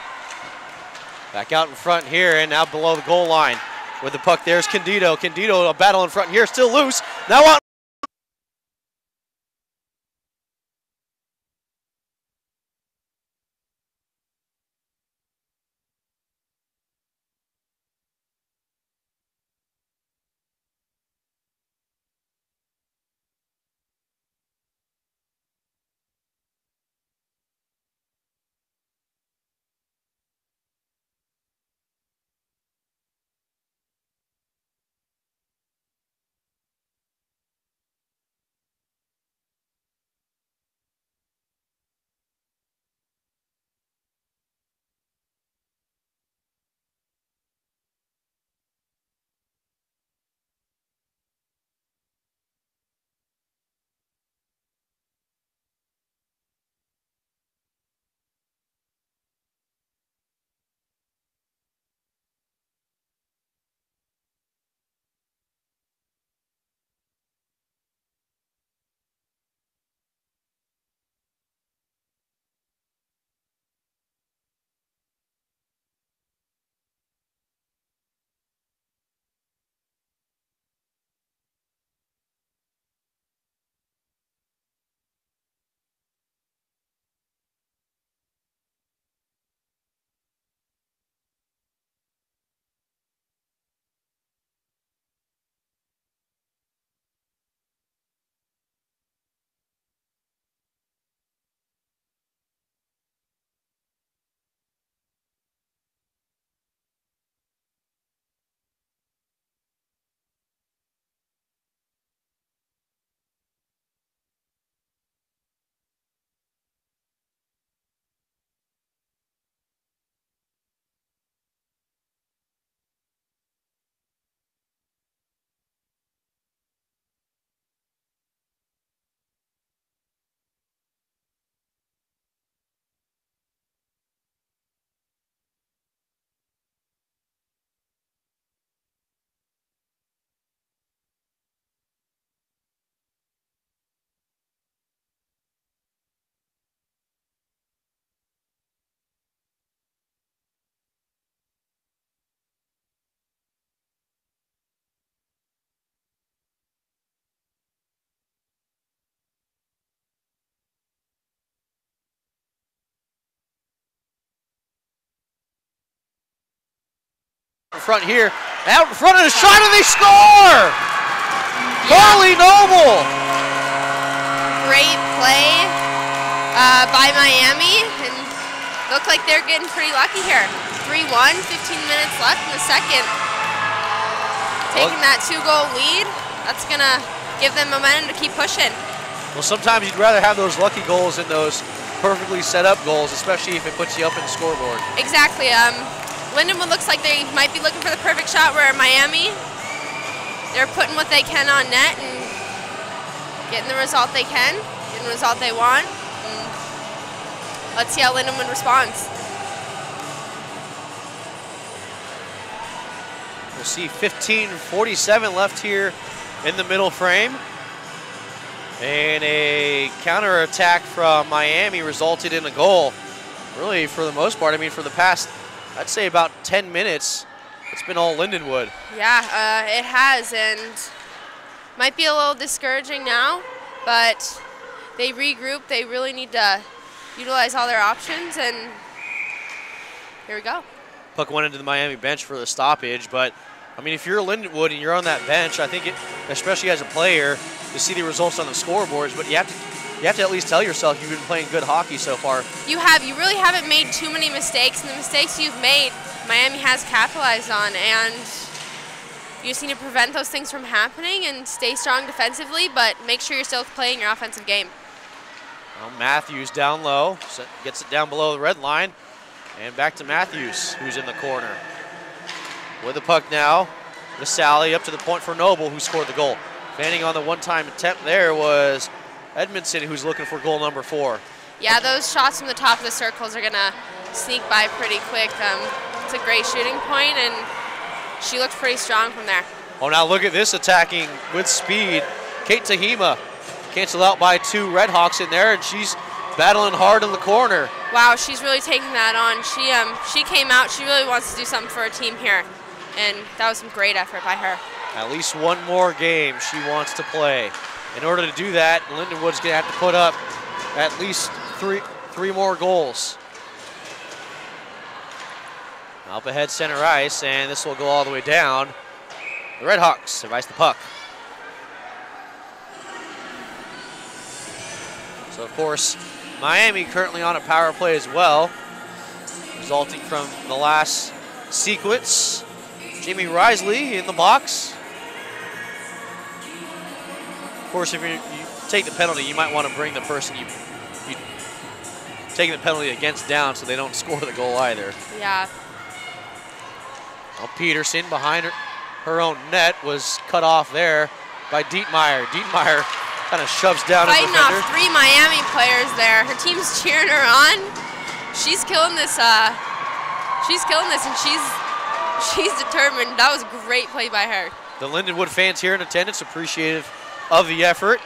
Back out in front here, and now below the goal line. With the puck, there's Candido. Candido, a battle in front here, still loose. Now out. In front here, out in front of the shot, and they score! Carly Noble! Great play by Miami, and look like they're getting pretty lucky here. 3-1, 15 minutes left in the second. Taking that 2-goal lead, that's gonna give them momentum to keep pushing. Well, sometimes you'd rather have those lucky goals in those perfectly set up goals, especially if it puts you up in the scoreboard. Exactly. Lindenwood looks like they might be looking for the perfect shot, where Miami, they're putting what they can on net and getting the result they can, getting the result they want. And let's see how Lindenwood responds. We'll see 15:47 left here in the middle frame. And a counterattack from Miami resulted in a goal. Really, for the most part, I mean, for the past, I'd say about 10 minutes, it's been all Lindenwood. Yeah, it has, and might be a little discouraging now, but they regroup. They really need to utilize all their options, and here we go. Puck went into the Miami bench for the stoppage, but I mean, if you're Lindenwood and you're on that bench, I think, especially as a player, to see the results on the scoreboards, but you have to at least tell yourself you've been playing good hockey so far. You have. You really haven't made too many mistakes, and the mistakes you've made, Miami has capitalized on, and you just need to prevent those things from happening and stay strong defensively, but make sure you're still playing your offensive game. Well, Matthews down low, gets it down below the red line, and back to Matthews, who's in the corner. With the puck now, the Sally up to the point for Noble, who scored the goal. Fanning on the one-time attempt there was Edmondson, who's looking for goal number 4. Yeah, those shots from the top of the circles are going to sneak by pretty quick. It's a great shooting point, and she looked pretty strong from there. Oh, now look at this attacking with speed. Kate Tahima canceled out by 2 Redhawks in there, and she's battling hard in the corner. Wow, she's really taking that on. She came out. She really wants to do something for her team here, and that was some great effort by her. At least one more game she wants to play. In order to do that, Lindenwood's going to have to put up at least three more goals. Up ahead center ice, and this will go all the way down. The Redhawks have iced the puck. So, of course, Miami currently on a power play as well, resulting from the last sequence. Jamie Risley in the box. Of course, if you take the penalty, you might want to bring the person you taking the penalty against down so they don't score the goal either. Yeah. Well, Peterson behind her own net was cut off there by Dietmeyer. Dietmeyer kind of shoves down a defender. Fighting off 3 Miami players there. Her team's cheering her on. She's killing this. She's killing this, and she's determined. That was a great play by her. The Lindenwood fans here in attendance appreciative of the effort.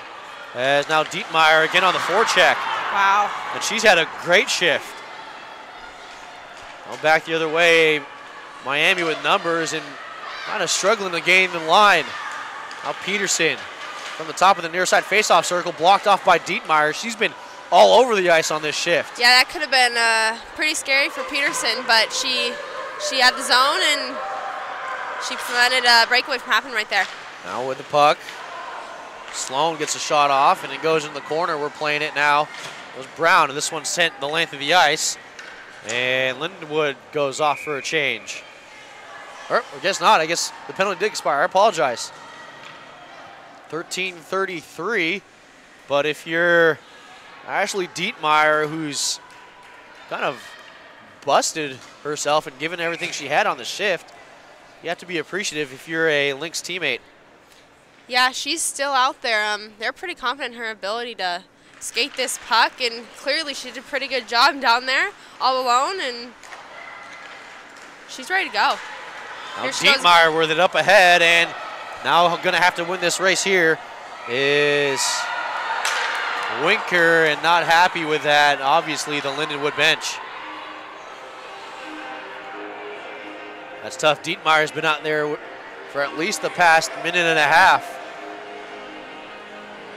As now Dietmeyer again on the forecheck. Wow. And she's had a great shift. Well, back the other way, Miami with numbers and kind of struggling to gain the line. Now Peterson from the top of the near side faceoff circle, blocked off by Dietmeyer. She's been all over the ice on this shift. Yeah, that could have been pretty scary for Peterson, but she had the zone and she prevented a breakaway from happening right there. Now with the puck, Sloan gets a shot off, and it goes in the corner. We're playing it now. It was Brown, and this one sent the length of the ice. And Lindenwood goes off for a change. Or I guess not. I guess the penalty did expire. I apologize. 13:33. But if you're Ashley Dietmeyer, who's kind of busted herself and given everything she had on the shift, you have to be appreciative if you're a Lynx teammate. Yeah, she's still out there. They're pretty confident in her ability to skate this puck, and clearly she did a pretty good job down there all alone, and she's ready to go. Now Dietmeyer with it up ahead, and now going to have to win this race here is Winker, and not happy with that, obviously, the Lindenwood bench. That's tough. Dietmeyer's been out there for at least the past minute and a half.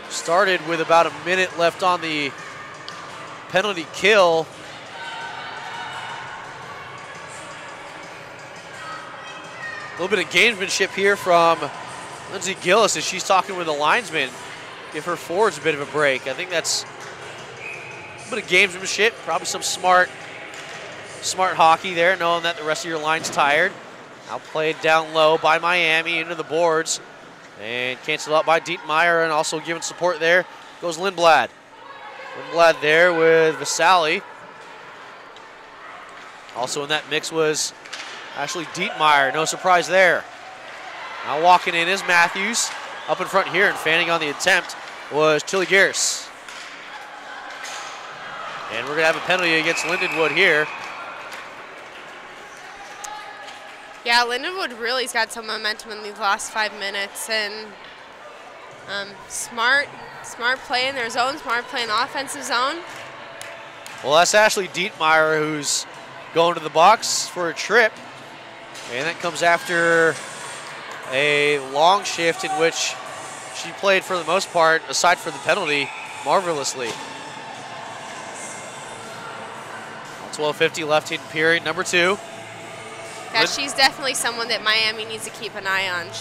Started with about a minute left on the penalty kill. A little bit of gamesmanship here from Lindsay Gillis as she's talking with the linesman. Give her forwards a bit of a break. I think that's a bit of gamesmanship, probably some smart hockey there, knowing that the rest of your line's tired. Now played down low by Miami into the boards, and canceled out by Dietmeyer, and also giving support there goes Lindblad. Lindblad there with Vasali. Also in that mix was Ashley Dietmeyer. No surprise there. Now walking in is Matthews. Up in front here and fanning on the attempt was Chili Garris. And we're going to have a penalty against Lindenwood here. Yeah, Lindenwood really's got some momentum in these last 5 minutes, and smart play in their zone, smart play in the offensive zone. Well, that's Ashley Dietmeyer who's going to the box for a trip, and that comes after a long shift in which she played for the most part, aside from the penalty, marvelously. 12:50 left in period number 2. Yeah, she's definitely someone that Miami needs to keep an eye on.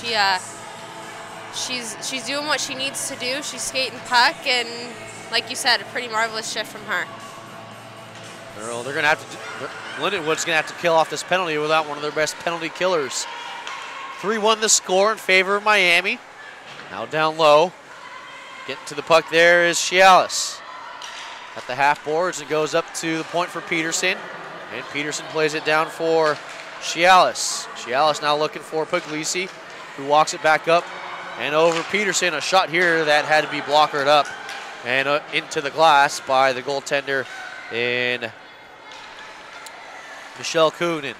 She's doing what she needs to do. She's skating puck, and like you said, a pretty marvelous shift from her. They're going to have to. Lindenwood's going to have to kill off this penalty without one of their best penalty killers. 3-1 the score in favor of Miami. Now down low. Getting to the puck there is Chialis. At the half boards and goes up to the point for Peterson. And Peterson plays it down for Chialis. Chialis now looking for Puglisi, who walks it back up and over Peterson. A shot here that had to be blockered up and into the glass by the goaltender in Michelle Coonan.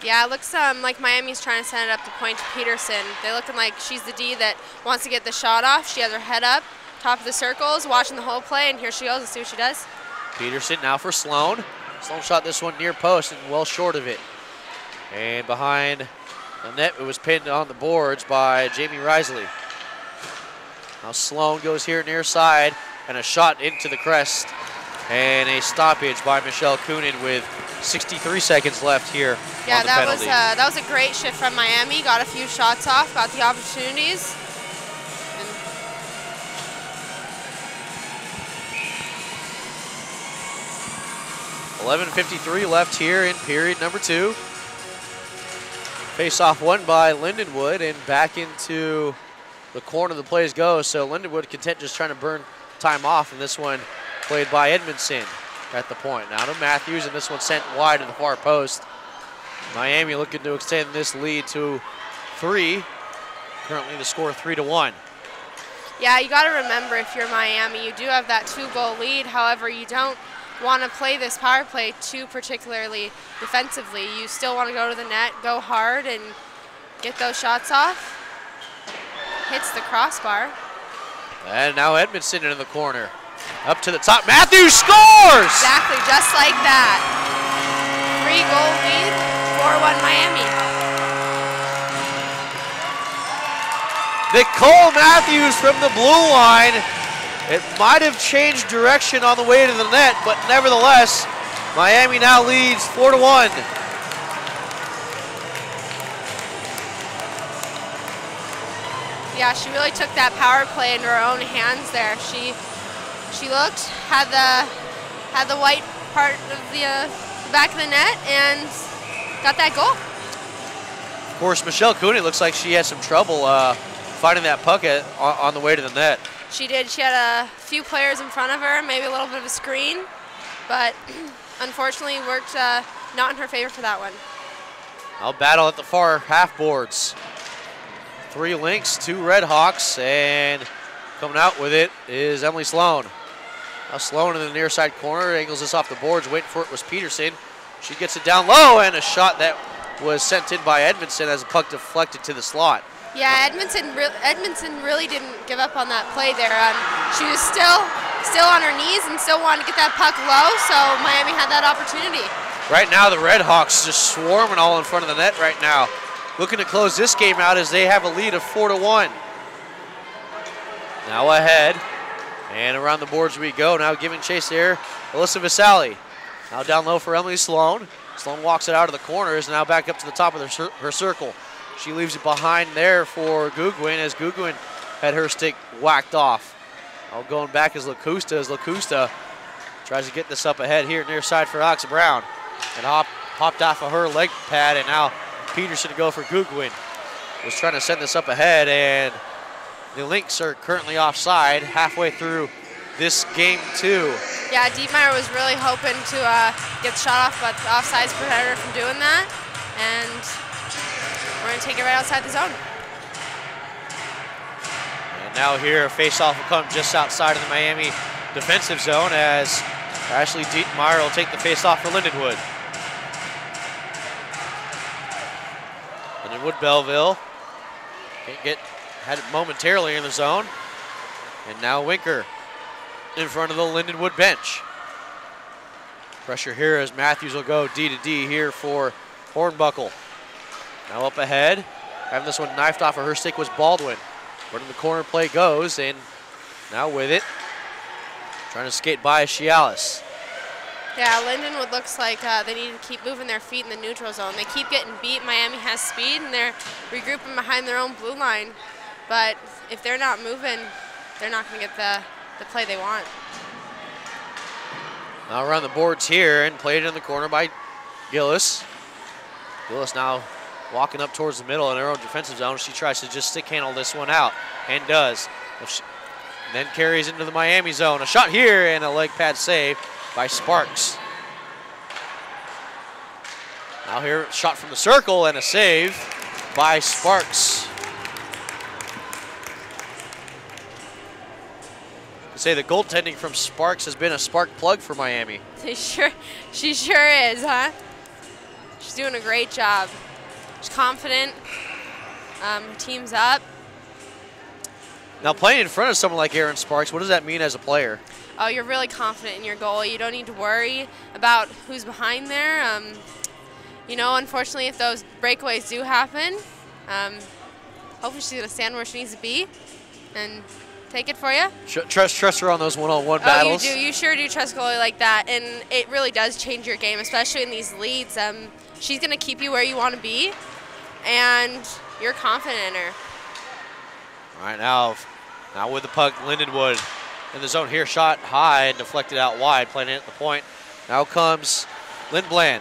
Yeah, it looks like Miami's trying to send it up the point to Peterson. They're looking like she's the D that wants to get the shot off. She has her head up, top of the circles, watching the whole play, and here she goes. Let's see what she does. Peterson now for Sloan. Sloan shot this one near post and well short of it. And behind the net, it was pinned on the boards by Jamie Risley. Now Sloan goes here near side, and a shot into the crest. And a stoppage by Michelle Coonan with 63 seconds left here. Yeah, on the penalty. that was a great shift from Miami. Got a few shots off, got the opportunities. 11:53 left here in period number 2. Face-off won by Lindenwood, and back into the corner the plays go. So Lindenwood content just trying to burn time off, and this one played by Edmondson at the point. Now to Matthews, and this one sent wide to the far post. Miami looking to extend this lead to 3. Currently the score 3-1. Yeah, you got to remember, if you're Miami, you do have that 2-goal lead. However, you don't want to play this power play too particularly defensively. You still want to go to the net, go hard, and get those shots off. Hits the crossbar. And now Edmondson into the corner. Up to the top, Matthews scores! Exactly, just like that. 3-goal lead, 4-1 Miami. Nicole Matthews from the blue line. It might have changed direction on the way to the net, but nevertheless, Miami now leads 4-1. Yeah, she really took that power play into her own hands there. She looked, had the white part of the back of the net, and got that goal. Of course, Michelle Cooney looks like she had some trouble finding that puck on the way to the net. She did. She had a few players in front of her, maybe a little bit of a screen, but unfortunately worked not in her favor for that one. I'll battle at the far half boards. 3 Lynx, 2 Red Hawks, and coming out with it is Emily Sloan. Now Sloan in the near side corner, angles this off the boards, waiting for it was Peterson. She gets it down low, and a shot that was sent in by Edmondson as the puck deflected to the slot. Yeah, Edmondson really didn't give up on that play there. She was still on her knees and still wanted to get that puck low, so Miami had that opportunity. Right now, the Red Hawks just swarming all in front of the net right now. Looking to close this game out as they have a lead of 4-1. Now ahead, and around the boards we go. Now giving chase there, Alyssa Vasali. Now down low for Emily Sloan. Sloan walks it out of the corners, now back up to the top of her circle. She leaves it behind there for Guguin as Guguin had her stick whacked off. Now going back is Lacusta as Lacusta tries to get this up ahead here near side for Alex Brown. And hopped off of her leg pad, and now Peterson to go for Guguin. Was trying to send this up ahead, and the Lynx are currently offside halfway through this game too. Yeah, Dietmeyer was really hoping to get the shot off, but the offsides prevented her from doing that. And we're going to take it right outside the zone. And now here, a face-off will come just outside of the Miami defensive zone as Ashley Dietmeyer will take the face-off for Lindenwood. Lindenwood-Belleville had it momentarily in the zone. And now Winker in front of the Lindenwood bench. Pressure here as Matthews will go D to D here for Hornbuckle. Now up ahead, having this one knifed off of her stick was Baldwin. Where the corner play goes, and now with it, trying to skate by Cialis. Yeah, Lindenwood looks like they need to keep moving their feet in the neutral zone. They keep getting beat. Miami has speed, and they're regrouping behind their own blue line. But if they're not moving, they're not going to get the play they want. Now around the boards here and played in the corner by Gillis. Gillis now walking up towards the middle in her own defensive zone. She tries to just stick handle this one out and does. Then carries into the Miami zone. A shot here and a leg pad save by Sparks. Now here, shot from the circle and a save by Sparks. Say the goaltending from Sparks has been a spark plug for Miami. She sure is, huh? She's doing a great job. She's confident. Her team's up. Now playing in front of someone like Aaron Sparks, what does that mean as a player? Oh, you're really confident in your goal. You don't need to worry about who's behind there. You know, unfortunately, if those breakaways do happen, hopefully she's going to stand where she needs to be and take it for you. Trust her on those one-on-one battles. Oh, you do. You sure do trust a goalie like that, and it really does change your game, especially in these leads. She's going to keep you where you want to be, and you're confident in her. All right, now with the puck, Lindenwood in the zone here, shot high and deflected out wide, playing it at the point. Now comes Lindblad.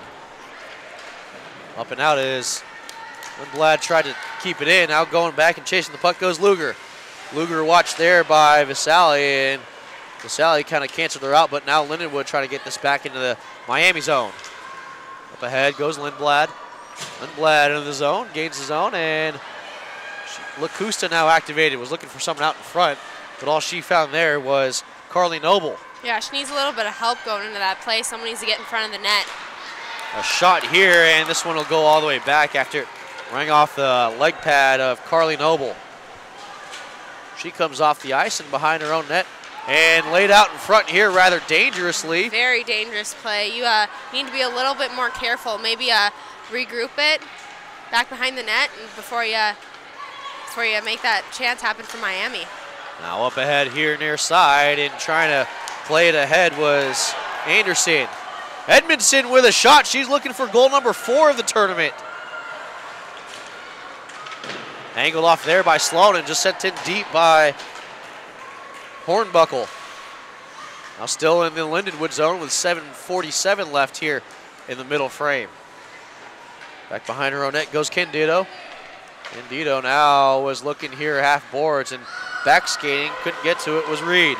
Up and out is Lindblad, tried to keep it in. Now going back and chasing the puck goes Luger. Luger watched there by Vasali, and Vasali kind of canceled her out, but now Lindenwood trying to get this back into the Miami zone. Up ahead goes Lindblad. Lindblad into the zone, gains the zone, and Lacusta now activated, was looking for someone out in front, but all she found there was Carly Noble. Yeah, she needs a little bit of help going into that play. Someone needs to get in front of the net. A shot here, and this one will go all the way back after running off the leg pad of Carly Noble. She comes off the ice and behind her own net and laid out in front here rather dangerously. Very dangerous play. You need to be a little bit more careful. Maybe regroup it back behind the net and before you make that chance happen for Miami. Now up ahead here near side and trying to play it ahead was Anderson. Edmondson with a shot. She's looking for goal number 4 of the tournament. Angled off there by Sloan and just sent in deep by Hornbuckle. Now still in the Lindenwood zone with 7:47 left here in the middle frame. Back behind her own net goes Candido. Candido now was looking here half boards and back skating, couldn't get to it, was Reed.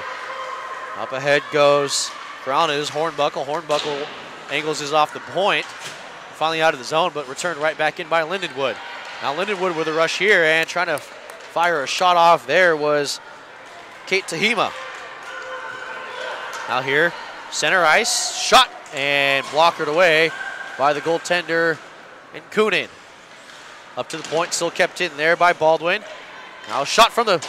Up ahead goes Crown is Hornbuckle. Hornbuckle angles is off the point. Finally out of the zone, but returned right back in by Lindenwood. Now Lindenwood with a rush here and trying to fire a shot off there was Kate Tahima. Now here, center ice, shot and blockered away by the goaltender in Kunin. Up to the point, still kept in there by Baldwin. Now a shot from the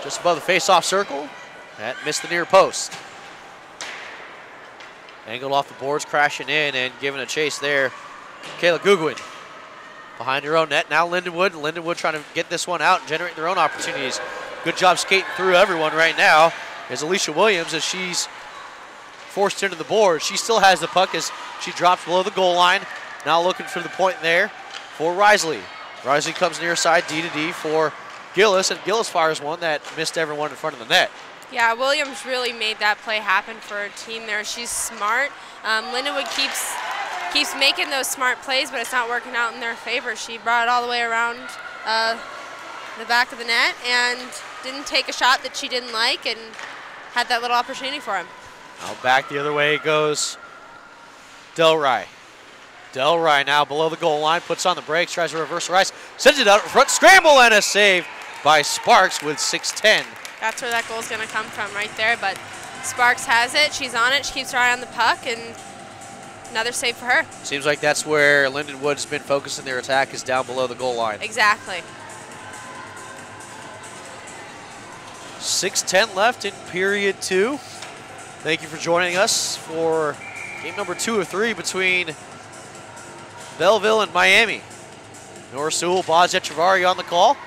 just above the face-off circle. That missed the near post. Angled off the boards, crashing in and giving a chase there. Kayla Gugwin behind her own net. Now Lindenwood. Lindenwood trying to get this one out and generate their own opportunities. Good job skating through everyone right now is Alicia Williams as she's forced into the board. She still has the puck as she drops below the goal line. Now looking for the point there for Risley. Risley comes near side, D to D for Gillis, and Gillis fires one that missed everyone in front of the net. Yeah, Williams really made that play happen for her team there. She's smart. Lindenwood keeps making those smart plays, but it's not working out in their favor. She brought it all the way around the back of the net and didn't take a shot that she didn't like and had that little opportunity for him. Now back the other way goes Delray. Delray now below the goal line, puts on the brakes, tries to reverse her ice, sends it out in front, scramble, and a save by Sparks with 6:10. That's where that goal's gonna come from right there, but Sparks has it, she's on it, she keeps her eye on the puck, and another save for her. Seems like that's where Lindenwood's been focusing their attack, is down below the goal line. Exactly. 6:10 left in period 2. Thank you for joining us for game number 2 of 3 between Belleville and Miami. Nora Sewell, Boz Echevarri on the call.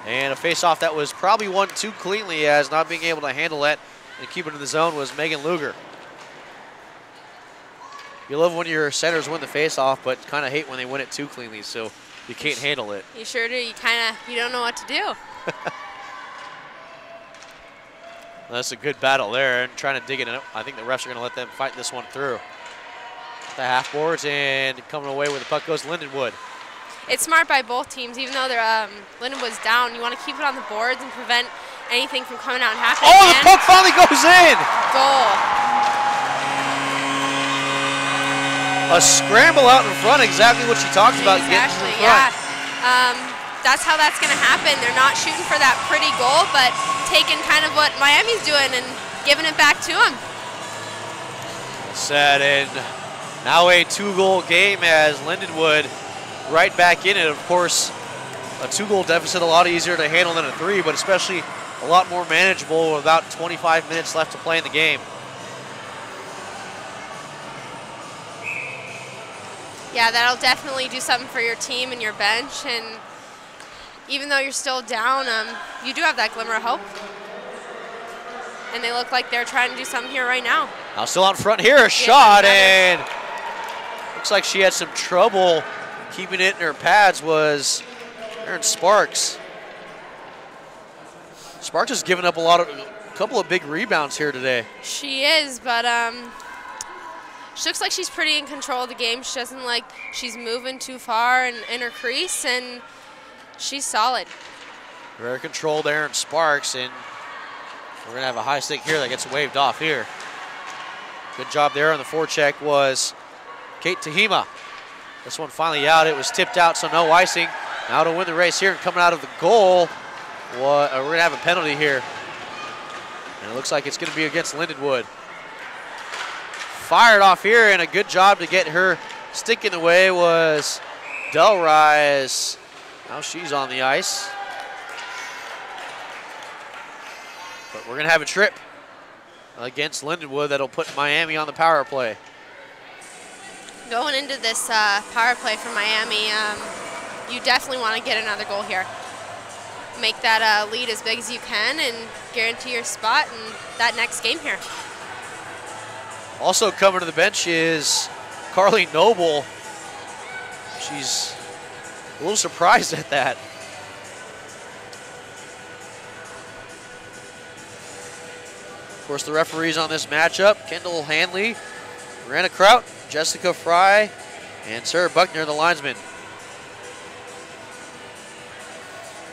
And a face-off that was probably won too cleanly, as not being able to handle that and keep it in the zone was Megan Luger. You love when your centers win the face-off, but kind of hate when they win it too cleanly, so you can't handle it. You sure do. You don't know what to do. That's a good battle there, and trying to dig it in. I think the refs are going to let them fight this one through. The half boards, and coming away with the puck goes Lindenwood. It's smart by both teams, even though they're Lindenwood's down. You want to keep it on the boards and prevent anything from coming out and happening. Oh, the puck finally goes in! Goal. A scramble out in front, exactly what she talked about. Exactly, yeah. That's how that's going to happen. They're not shooting for that pretty goal, but taking kind of what Miami's doing and giving it back to them. Set in. Now a 2-goal game as Lindenwood right back in it. Of course, a 2-goal deficit a lot easier to handle than a 3, but especially a lot more manageable with about 25 minutes left to play in the game. Yeah, that'll definitely do something for your team and your bench. And even though you're still down, you do have that glimmer of hope. And they look like they're trying to do something here right now. Now still out front here, a shot, and looks like she had some trouble keeping it in her pads was Erin Sparks. Sparks has given up a couple of big rebounds here today. She is, but she looks like she's pretty in control of the game. She doesn't like she's moving too far in her crease, and she's solid. Very controlled Erin Sparks, and we're gonna have a high stick here that gets waved off here. Good job there on the forecheck was Kate Tahima. This one finally out. It was tipped out, so no icing. Now to win the race here, and coming out of the goal, we're going to have a penalty here. And it looks like it's going to be against Lindenwood. Fired off here, and a good job to get her stick in the way was Delrise. Now she's on the ice. But we're going to have a trip against Lindenwood that'll put Miami on the power play. Going into this power play for Miami, you definitely want to get another goal here. Make that lead as big as you can and guarantee your spot in that next game here. Also coming to the bench is Carly Noble. She's a little surprised at that. Of course, the referees on this matchup, Kendall Hanley, Miranda Kraut, Jessica Fry, and Sarah Buckner, the linesmen.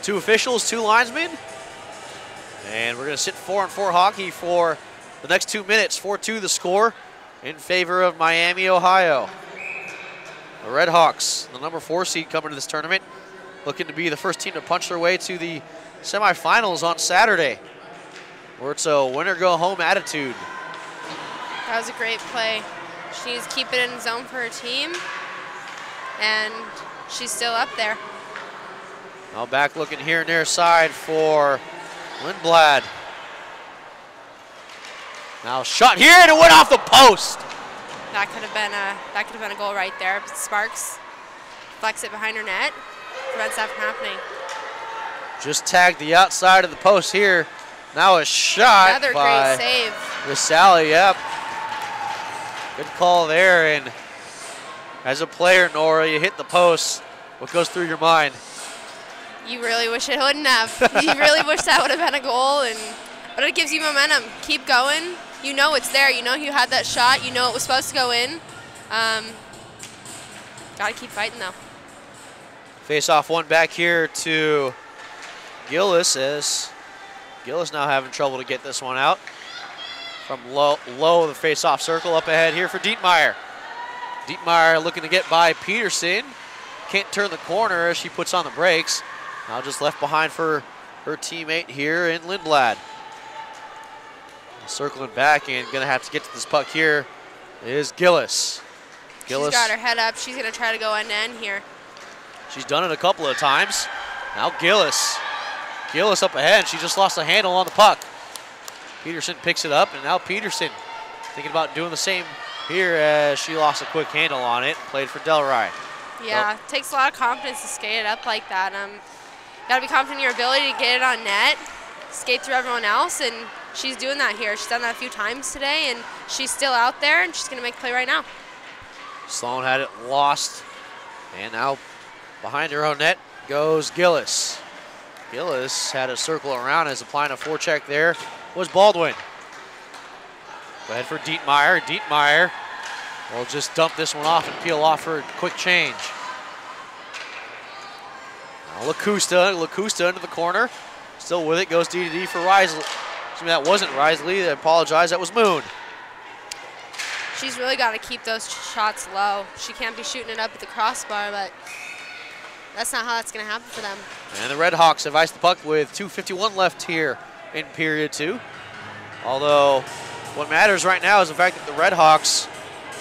2 officials, 2 linesmen. And we're going to sit 4-on-4 hockey for the next 2 minutes. 4-2 the score in favor of Miami, Ohio. The Red Hawks, the number 4 seed coming to this tournament, looking to be the first team to punch their way to the semifinals on Saturday, where it's a winner-go-home attitude. That was a great play. She needs to keep it in zone for her team, and she's still up there. Now back looking here near side for Lindblad. Now shot here, and it went off the post. That could have been a goal right there. But Sparks flex it behind her net, prevents that from happening. Just tagged the outside of the post here. Now a shot. Another by great save. Risali, yep. Good call there, and as a player, Nora, you hit the post. What goes through your mind? You really wish it wouldn't have. You really wish that would have been a goal, but it gives you momentum. Keep going. You know it's there. You know you had that shot. You know it was supposed to go in. Got to keep fighting, though. Face-off one back here to Gillis, as Gillis now having trouble to get this one out. from low of the face-off circle. Up ahead here for Dietmeyer. Dietmeyer looking to get by Peterson. Can't turn the corner as she puts on the brakes. Now just left behind for her teammate here in Lindblad. Circling back and gonna have to get to this puck here is Gillis. She's got her head up. She's gonna try to go end-to-end here. She's done it a couple of times. Now Gillis. Gillis up ahead. She just lost the handle on the puck. Peterson picks it up, and now Peterson thinking about doing the same here as she lost a quick handle on it and played for Delray. Yeah, it takes a lot of confidence to skate it up like that. Gotta be confident in your ability to get it on net, skate through everyone else, and she's doing that here. She's done that a few times today, and she's still out there, and she's gonna make a play right now. Sloan had it lost, and now behind her own net goes Gillis. Gillis had a circle around as applying a forecheck there was Baldwin. Go ahead for Dietmeyer. Dietmeyer will just dump this one off and peel off for a quick change. Now Lacusta into the corner. Still with it, goes D2D for Risley. Excuse me, that wasn't Risley, I apologize, that was Moon. She's really got to keep those shots low. She can't be shooting it up at the crossbar, but that's not how that's going to happen for them. And the Red Hawks have iced the puck with 2:51 left here in period 2. Although what matters right now is the fact that the Red Hawks,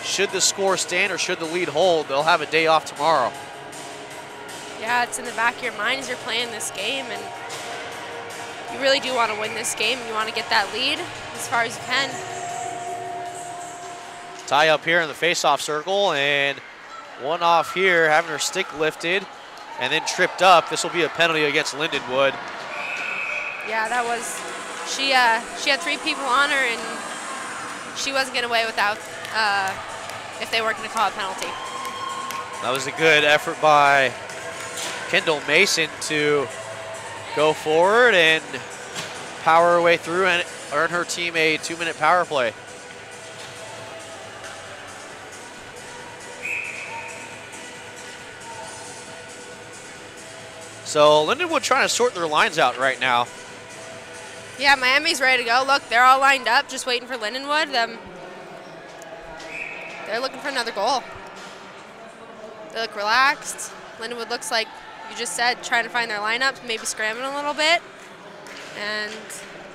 should the score stand or should the lead hold, they'll have a day off tomorrow. Yeah, it's in the back of your mind as you're playing this game, and you really do want to win this game. You want to get that lead as far as you can. Tie up here in the face-off circle, and one off here, having her stick lifted and then tripped up. This will be a penalty against Lindenwood. Yeah, that was, she had 3 people on her, and she wasn't getting away without, if they weren't going to call a penalty. That was a good effort by Kendall Mason to go forward and power her way through and earn her team a 2-minute power play. So Lindenwood trying to sort their lines out right now. Yeah, Miami's ready to go. Look, they're all lined up, just waiting for Lindenwood. They're looking for another goal. They look relaxed. Lindenwood looks like you just said, trying to find their lineups, maybe scrambling a little bit. And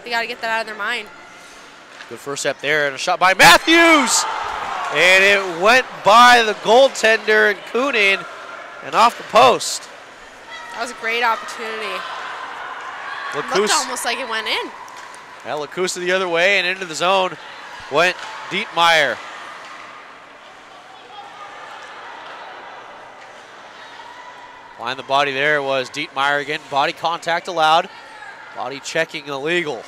they got to get that out of their mind. Good first step there, and a shot by Matthews! And it went by the goaltender and Kunin and off the post. That was a great opportunity. It looked almost like it went in. Yeah, Lacusta the other way, and into the zone went Dietmeyer. Behind the body there was Dietmeyer again. Body contact allowed. Body checking illegal.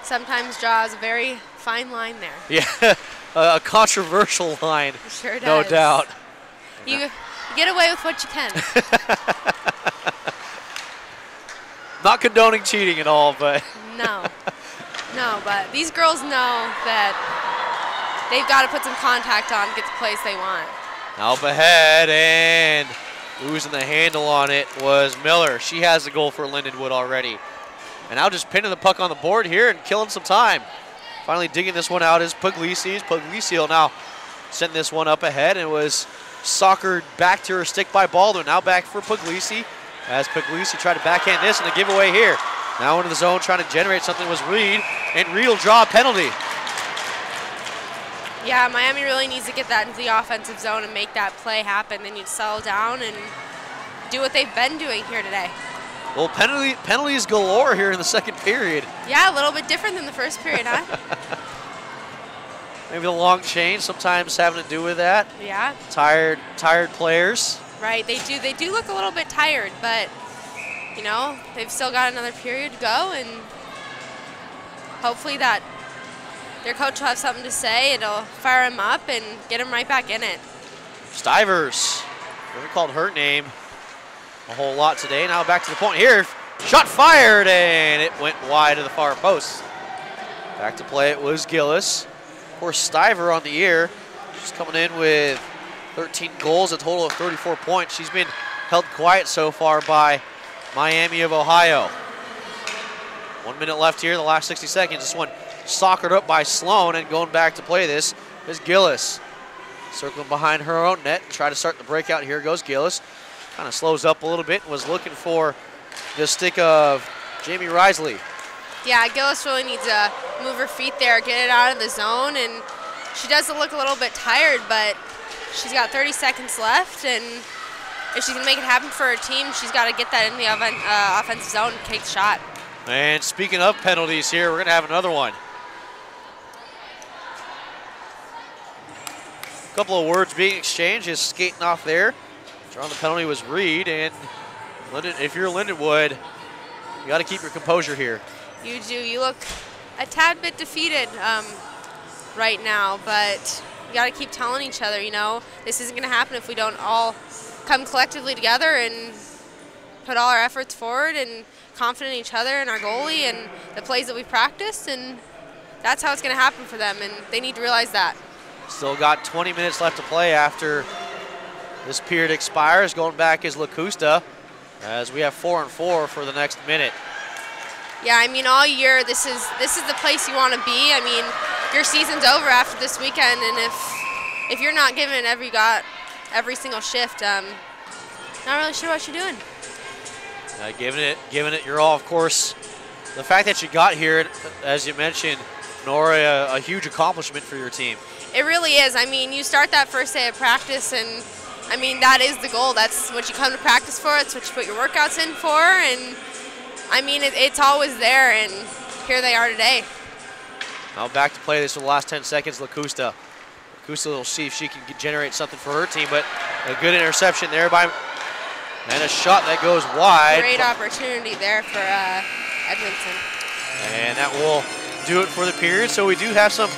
Sometimes draws a very fine line there. Yeah, a controversial line. It sure does. No doubt. You get away with what you can. Not condoning cheating at all, but. No, but these girls know that they've got to put some contact on to get the plays they want. Up ahead, and losing the handle on it was Miller. She has the goal for Lindenwood already. And now just pinning the puck on the board here and killing some time. Finally digging this one out is Puglisi. Puglisi now sent this one up ahead, and was soccered back to her stick by Baldwin. Now back for Puglisi as Puglisi tried to backhand this, and a giveaway here. Now into the zone trying to generate something was Reed, and Reed will draw a penalty. Yeah, Miami really needs to get that into the offensive zone and make that play happen. They need to settle down and do what they've been doing here today. Well, penalties galore here in the second period. Yeah, a little bit different than the first period, huh? Maybe the long change sometimes having to do with that. Yeah. Tired players. Right, they do look a little bit tired, but you know, they've still got another period to go, and hopefully that their coach will have something to say. It'll fire him up and get him right back in it. Stivers, never called her name a whole lot today. Now back to the point here. Shot fired, and it went wide to the far post. Back to play it was Gillis. Of course, Stiver on the year. She's coming in with 13 goals, a total of 34 points. She's been held quiet so far by Miami of Ohio. 1 minute left here, the last 60 seconds. This one soccered up by Sloan, and going back to play this is Gillis. Circling behind her own net, try to start the breakout. Here goes Gillis. Kind of slows up a little bit and was looking for the stick of Jamie Risley. Yeah, Gillis really needs to move her feet there, get it out of the zone, and she does look a little bit tired, but she's got 30 seconds left, and if she's going to make it happen for her team, she's got to get that in the offensive zone and take the shot. And speaking of penalties here, we're going to have another one. A couple of words being exchanged, is skating off there. Drawing the penalty was Reed, and if you're Lindenwood, you got to keep your composure here. You do. You look a tad bit defeated right now, but you got to keep telling each other, you know, this isn't going to happen if we don't all come collectively together and put all our efforts forward and confident in each other and our goalie and the plays that we've practiced, and that's how it's going to happen for them, and they need to realize that. Still got 20 minutes left to play after this period expires. Going back is LaCusta, as we have 4-on-4 for the next minute. Yeah, I mean, all year this is the place you want to be. I mean, your season's over after this weekend, and if you're not giving it every single shift, not really sure what you're doing. Giving it your all, of course. The fact that you got here, as you mentioned, Nora, a huge accomplishment for your team. It really is. I mean, you start that first day of practice, and I mean, that is the goal. That's what you come to practice for. It's what you put your workouts in for, and I mean, it's always there, and here they are today. Now back to play this for the last 10 seconds, LaCusta. LaCusta will see if she can generate something for her team, but a good interception there and a shot that goes wide. Great opportunity there for Edmondson. And that will do it for the period. So we do have some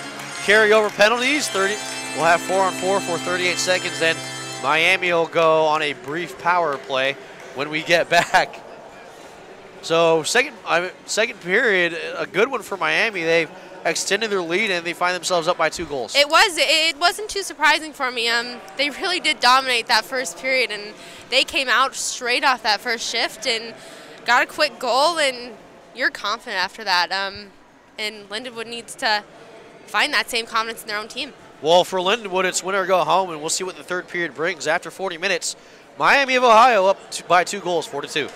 carryover penalties. We'll have 4-on-4 for 38 seconds, then Miami will go on a brief power play when we get back. So second period, a good one for Miami. They've extended their lead and they find themselves up by 2 goals. It wasn't too surprising for me. They really did dominate that first period, and they came out straight off that first shift and got a quick goal, and you're confident after that. And Lindenwood needs to find that same confidence in their own team. Well, for Lindenwood, it's win or go home, and we'll see what the third period brings. After 40 minutes, Miami of Ohio up by 2 goals, 4-2.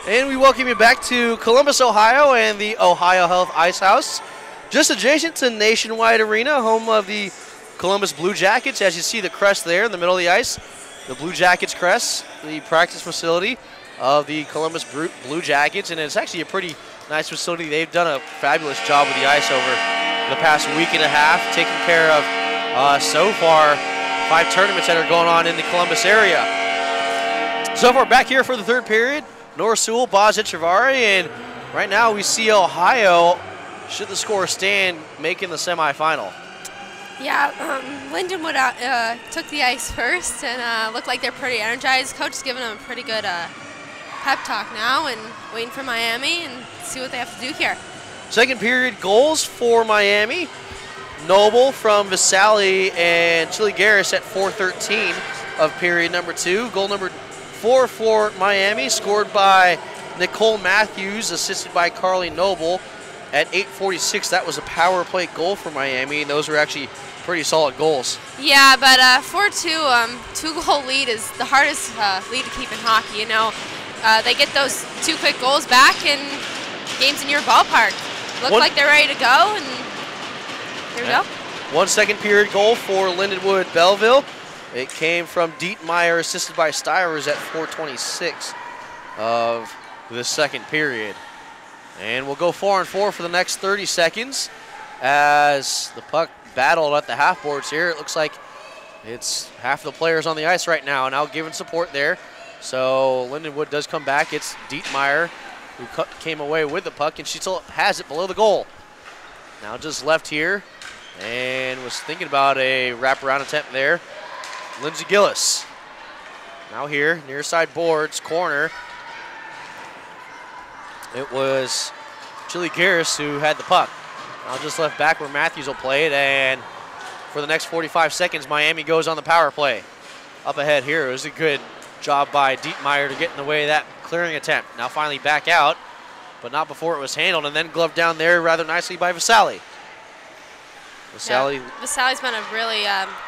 And we welcome you back to Columbus, Ohio and the Ohio Health Ice House, just adjacent to Nationwide Arena, home of the Columbus Blue Jackets. As you see the crest there in the middle of the ice, the Blue Jackets crest, the practice facility of the Columbus Blue Jackets, and it's actually a pretty nice facility. They've done a fabulous job with the ice over the past week and a half, taking care of, so far, 5 tournaments that are going on in the Columbus area. So far back here for the third period, North Sewell, Bozic, Chavari, and right now we see Ohio, should the score stand, making the semifinal. Yeah, Lindenwood took the ice first and looked like they're pretty energized. Coach is giving them a pretty good pep talk now and waiting for Miami and see what they have to do here. Second period goals for Miami. Noble from Vasali and Chili Garris at 4:13 of period number 2. Goal number 4 for Miami, scored by Nicole Matthews, assisted by Carly Noble at 8:46. That was a power play goal for Miami, and those were actually pretty solid goals. Yeah, but 4-2, 2-goal lead is the hardest lead to keep in hockey. You know, they get those 2 quick goals back, and game's in your ballpark. Look like they're ready to go, and here we go. 1 second period goal for Lindenwood-Belleville. It came from Dietmeyer, assisted by Stivers at 4:26 of the second period. And we'll go 4-on-4 for the next 30 seconds as the puck battled at the half boards here. It looks like it's half the players on the ice right now giving support there. So Lindenwood does come back. It's Dietmeyer who came away with the puck, and she still has it below the goal. Now just left here and was thinking about a wraparound attempt there. Lindsey Gillis. Now here, near side boards, corner. It was Chili Garris who had the puck. Now just left back where Matthews will play it, and for the next 45 seconds, Miami goes on the power play. Up ahead here, it was a good job by Dietmeyer to get in the way of that clearing attempt. Now finally back out, but not before it was handled, and then gloved down there rather nicely by Vasali. Vasali's been a really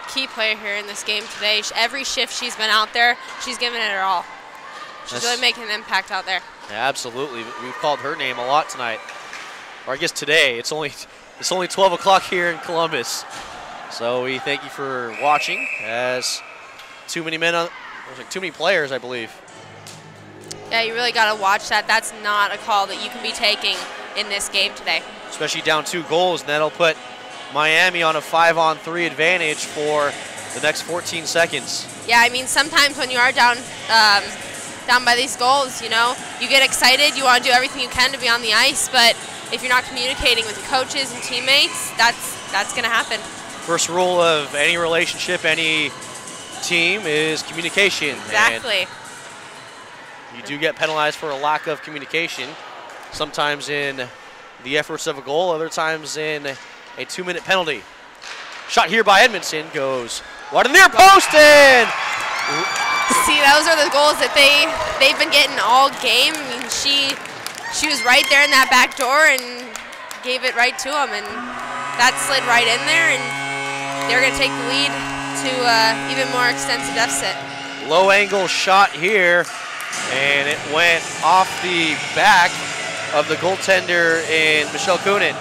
key player here in this game today. Every shift she's been out there, she's given it her all. She's really making an impact out there. Yeah, absolutely. We've called her name a lot tonight. Or I guess today. It's only 12 o'clock here in Columbus. So we thank you for watching, as too many players, I believe. Yeah, you really got to watch that. That's not a call that you can be taking in this game today. Especially down 2 goals, and that'll put Miami on a 5-on-3 advantage for the next 14 seconds. Yeah, I mean, sometimes when you are down by these goals, you know, you get excited, you want to do everything you can to be on the ice, but if you're not communicating with coaches and teammates, that's going to happen. First rule of any relationship, any team, is communication. Exactly. And you do get penalized for a lack of communication, sometimes in the efforts of a goal, other times in a 2-minute penalty. Shot here by Edmondson goes wide of the near post, and see, those are the goals that they've been getting all game. I mean, she was right there in that back door and gave it right to them, and that slid right in there, and they're going to take the lead to even more extensive deficit. Low angle shot here, and it went off the back of the goaltender in Michelle Coonan.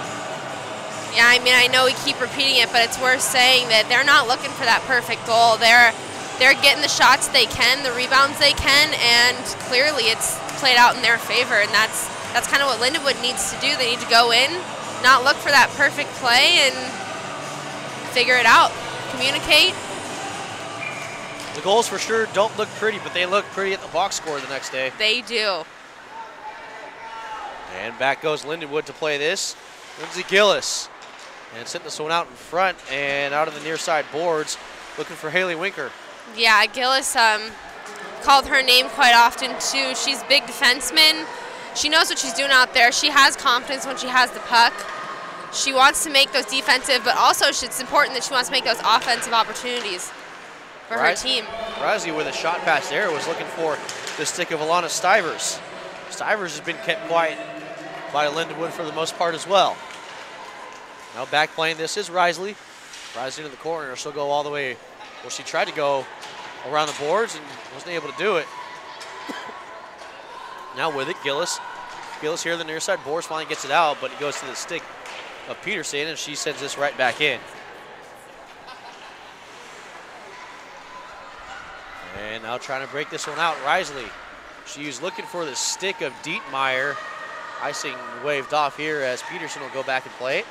Yeah, I mean, I know we keep repeating it, but it's worth saying that they're not looking for that perfect goal. They're getting the shots they can, the rebounds they can, and clearly it's played out in their favor, and that's kind of what Lindenwood needs to do. They need to go in, not look for that perfect play, and figure it out, communicate. The goals for sure don't look pretty, but they look pretty at the box score the next day. They do. And back goes Lindenwood to play this. Lindsey Gillis. And sent this one out in front and out of the near side boards, looking for Haley Winker. Yeah, Gillis called her name quite often too. She's a big defenseman. She knows what she's doing out there. She has confidence when she has the puck. She wants to make those defensive, but also it's important that she wants to make those offensive opportunities for her team. Risley with a shot pass there was looking for the stick of Alana Stivers. Stivers has been kept quiet by Lindenwood for the most part as well. Now back playing this is Risley. Risley into the corner. She'll go all the way. Well, she tried to go around the boards and wasn't able to do it. Now with it, Gillis. Gillis here on the near side. Boris finally gets it out, but it goes to the stick of Peterson, and she sends this right back in. And now trying to break this one out, Risley. She's looking for the stick of Dietmeyer. Icing waved off here as Peterson will go back and play it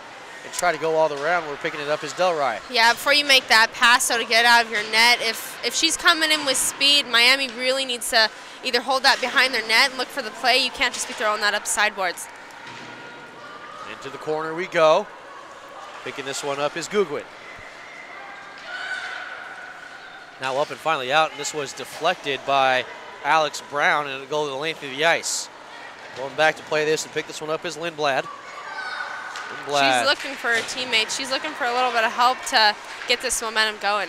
and try to go all the way around. We're picking it up as Delray. Yeah, before you make that pass, so to get out of your net, if she's coming in with speed, Miami really needs to either hold that behind their net and look for the play. You can't just be throwing that up sideboards. Into the corner we go. Picking this one up is Googwin. Now up and finally out, and this was deflected by Alex Brown, and it'll go to the length of the ice. Going back to play this and pick this one up is Lindblad. She's looking for her teammates. She's looking for a little bit of help to get this momentum going.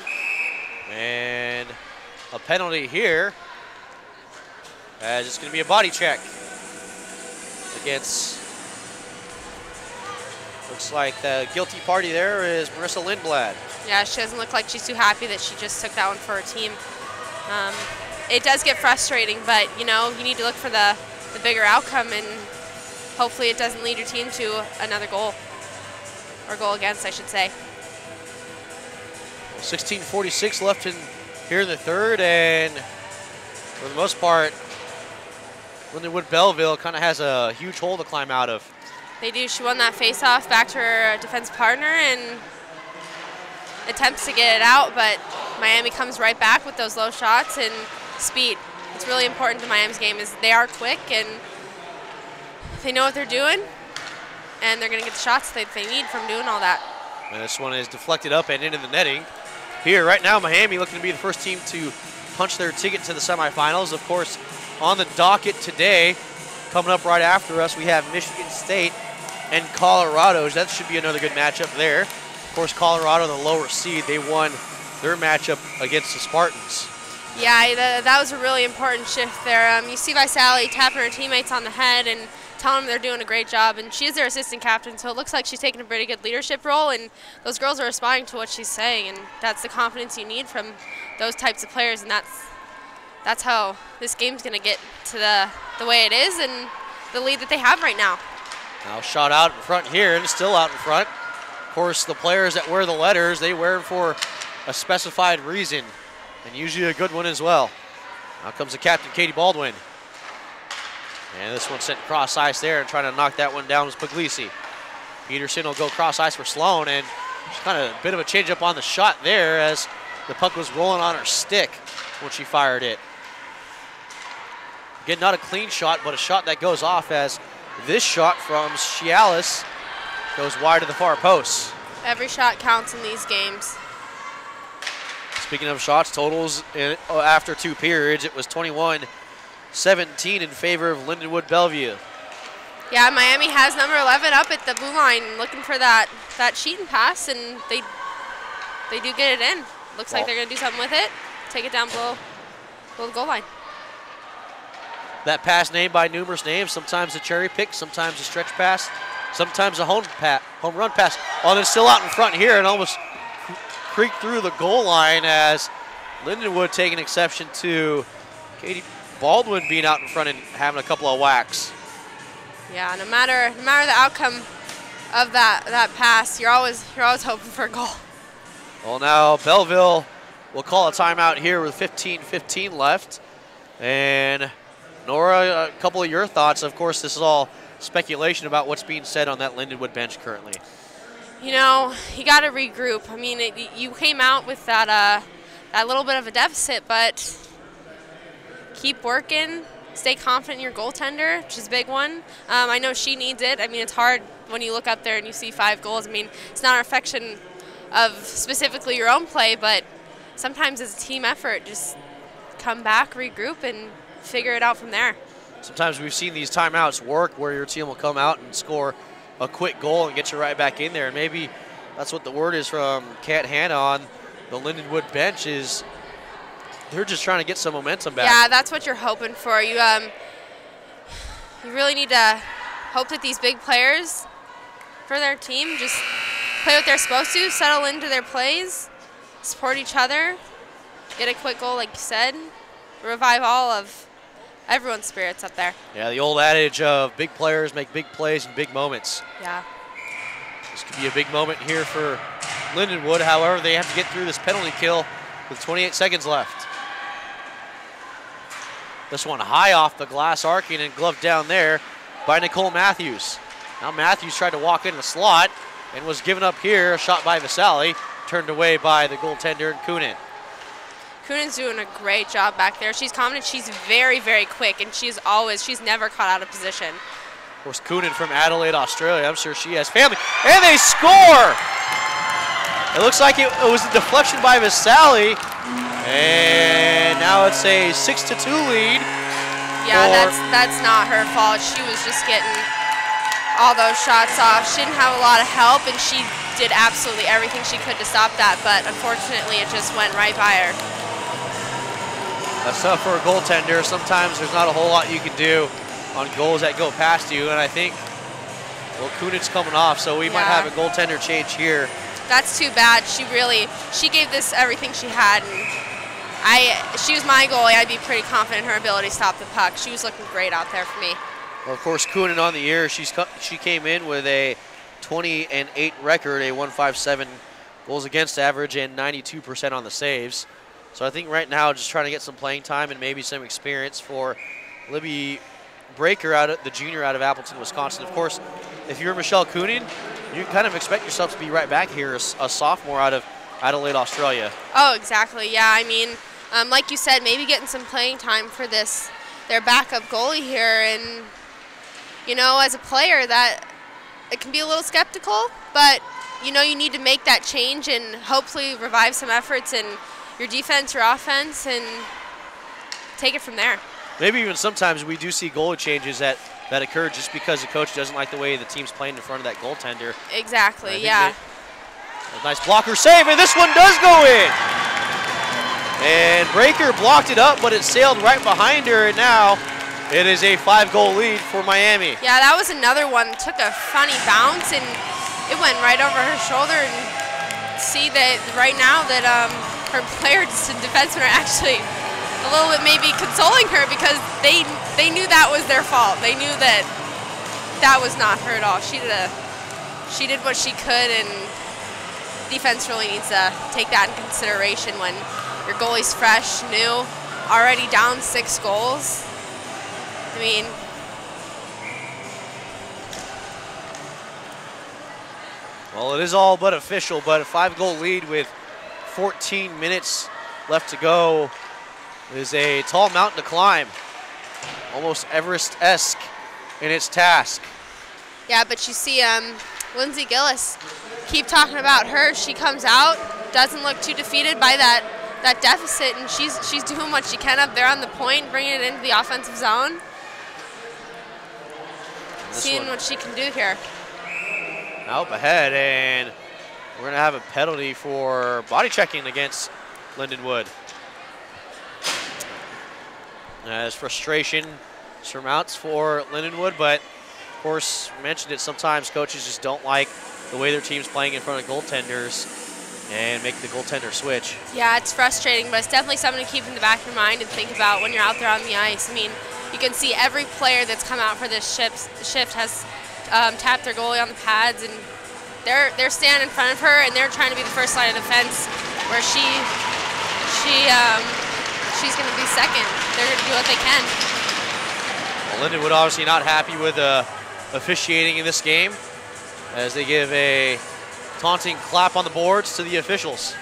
And a penalty here, as it's going to be a body check against, looks like the guilty party there is Marissa Lindblad. Yeah, she doesn't look like she's too happy that she just took that one for her team. It does get frustrating, but you know, you need to look for the bigger outcome, and hopefully it doesn't lead your team to another goal, or goal against, I should say. 16:46 left here in the third, and for the most part, Lindenwood-Belleville kind of has a huge hole to climb out of. They do. She won that face-off back to her defense partner and attempts to get it out, but Miami comes right back with those low shots and speed. It's really important to Miami's game is they are quick and they know what they're doing, and they're going to get the shots that they need from doing all that. And this one is deflected up and into the netting. Here, right now, Miami looking to be the first team to punch their ticket to the semifinals. Of course, on the docket today, coming up right after us, we have Michigan State and Colorado. That should be another good matchup there. Of course, Colorado, the lower seed, they won their matchup against the Spartans. Yeah, that was a really important shift there. You see Visali tapping her teammates on the head and telling them they're doing a great job, and she's their assistant captain, so it looks like she's taking a pretty good leadership role, and those girls are responding to what she's saying, and that's the confidence you need from those types of players, and that's how this game's going to get to the way it is and the lead that they have right now. Now shot out in front here, and still out in front. Of course, the players that wear the letters, they wear it for a specified reason, and usually a good one as well. Now comes the captain, Katie Baldwin. And this one sent cross ice there, and trying to knock that one down was Puglisi. Peterson will go cross ice for Sloan, and just kind of a bit of a change up on the shot there as the puck was rolling on her stick when she fired it. Again, not a clean shot, but a shot that goes off, as this shot from Cialis goes wide of the far post. Every shot counts in these games. Speaking of shots totals, after 2 periods, it was 21-17 in favor of Lindenwood-Belleville. Yeah, Miami has number 11 up at the blue line looking for that sheet and pass, and they do get it in. Looks like they're going to do something with it, take it down below the goal line. That pass named by numerous names, sometimes a cherry pick, sometimes a stretch pass, sometimes a home run pass. Oh, they're still out in front here and almost creaked through the goal line, as Lindenwood taking exception to Katie Baldwin being out in front and having a couple of whacks. Yeah, no matter the outcome of that pass, you're always hoping for a goal. Well, now Belleville will call a timeout here with 15:15 left. And Nora, a couple of your thoughts. Of course, this is all speculation about what's being said on that Lindenwood bench currently. You know, you got to regroup. I mean, you came out with that little bit of a deficit, but keep working. Stay confident in your goaltender, which is a big one. I know she needs it. I mean, it's hard when you look up there and you see 5 goals. I mean, it's not a reflection of specifically your own play, but sometimes it's a team effort. Just come back, regroup, and figure it out from there. Sometimes we've seen these timeouts work where your team will come out and score a quick goal and get you right back in there. And maybe that's what the word is from Kat Hanna on the Lindenwood bench, is they're just trying to get some momentum back. Yeah, that's what you're hoping for. You really need to hope that these big players for their team just play what they're supposed to, settle into their plays, support each other, get a quick goal like you said, revive all of everyone's spirits up there. Yeah, the old adage of big players make big plays in big moments. Yeah. This could be a big moment here for Lindenwood. However, they have to get through this penalty kill with 28 seconds left. This one high off the glass arcing and gloved down there by Nicole Matthews. Now Matthews tried to walk in the slot and was given up here. A shot by Vasali, turned away by the goaltender Kunin. Kunen's doing a great job back there. She's confident. She's very, very quick, and she's never caught out of position. Of course, Kunin from Adelaide, Australia. I'm sure she has family. And they score! It looks like it was a deflection by Vasali. And now it's a 6-2 lead. Yeah, that's not her fault. She was just getting all those shots off. She didn't have a lot of help, and she did absolutely everything she could to stop that, but unfortunately it just went right by her. That's tough for a goaltender. Sometimes there's not a whole lot you can do on goals that go past you, and I think, well, Kunin's coming off, so we might have a goaltender change here. That's too bad. She gave this everything she had, and she was my goalie. I'd be pretty confident in her ability to stop the puck. She was looking great out there for me. Well, of course, Kunin on the year, she came in with a 20-8 record, a 157 goals against average, and 92% on the saves. So I think right now just trying to get some playing time and maybe some experience for Libby Breaker, the junior out of Appleton, Wisconsin. Of course, if you're Michelle Kunin, you kind of expect yourself to be right back here, a sophomore out of Adelaide, Australia. Oh, exactly. Yeah, I mean, like you said, maybe getting some playing time for their backup goalie here. And, you know, as a player, that it can be a little skeptical, but, you know, you need to make that change and hopefully revive some efforts in your defense, your offense, and take it from there. Maybe even sometimes we do see goalie changes that occur just because the coach doesn't like the way the team's playing in front of that goaltender. Exactly, yeah. A nice blocker save, and this one does go in. And Breaker blocked it up, but it sailed right behind her, and now it is a 5-goal lead for Miami. Yeah, that was another one. Took a funny bounce, and it went right over her shoulder. And see that right now that her players and defensemen are actually a little bit maybe consoling her because they knew that was their fault. They knew that was not her at all. She did what she could, and defense really needs to take that in consideration when your goalie's fresh, new, already down 6 goals. I mean, well, it is all but official, but a 5-goal lead with 14 minutes left to go is a tall mountain to climb. Almost Everest-esque in its task. Yeah, but you see Lindsay Gillis, keep talking about her. She comes out, doesn't look too defeated by that deficit, and she's doing what she can up there on the point, bringing it into the offensive zone. Seeing what she can do here. Up ahead, and we're going to have a penalty for body checking against Lindenwood. As frustration surmounts for Lindenwood, but of course, mentioned it, sometimes coaches just don't like the way their team's playing in front of goaltenders and make the goaltender switch. Yeah, it's frustrating, but it's definitely something to keep in the back of your mind and think about when you're out there on the ice. I mean, you can see every player that's come out for this shift has tapped their goalie on the pads, and they're standing in front of her, and they're trying to be the first line of defense, where she's going to be second. They're going to do what they can. Well, Lindenwood obviously not happy with officiating in this game, as they give a taunting clap on the boards to the officials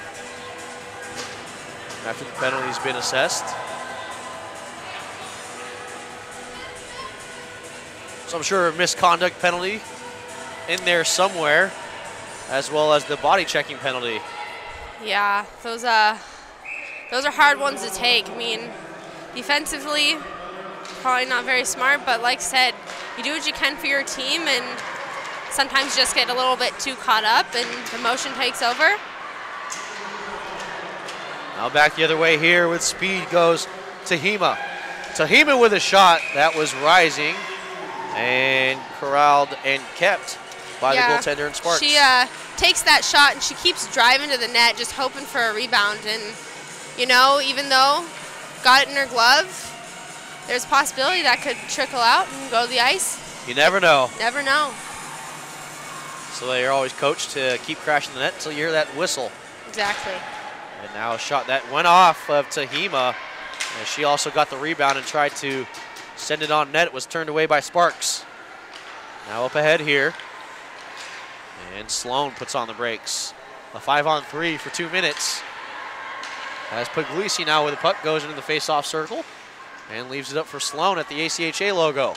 after the penalty's been assessed. So I'm sure a misconduct penalty in there somewhere, as well as the body checking penalty. Yeah, those are hard ones to take. I mean, defensively, probably not very smart, but like I said, you do what you can for your team, and sometimes just get a little bit too caught up and emotion takes over. Now back the other way here with speed goes Tahima. Tahima with a shot that was rising and corralled and kept by the goaltender in Sparks. She takes that shot and she keeps driving to the net, just hoping for a rebound. And, you know, even though got it in her glove, there's a possibility that could trickle out and go to the ice. You never know. Never know. So they're always coached to keep crashing the net until you hear that whistle. Exactly. And now a shot that went off of Tahima. And she also got the rebound and tried to send it on net. It was turned away by Sparks. Now up ahead here. And Sloan puts on the brakes. A 5-on-3 for 2 minutes. As Puglisi now with the puck goes into the face-off circle and leaves it up for Sloan at the ACHA logo.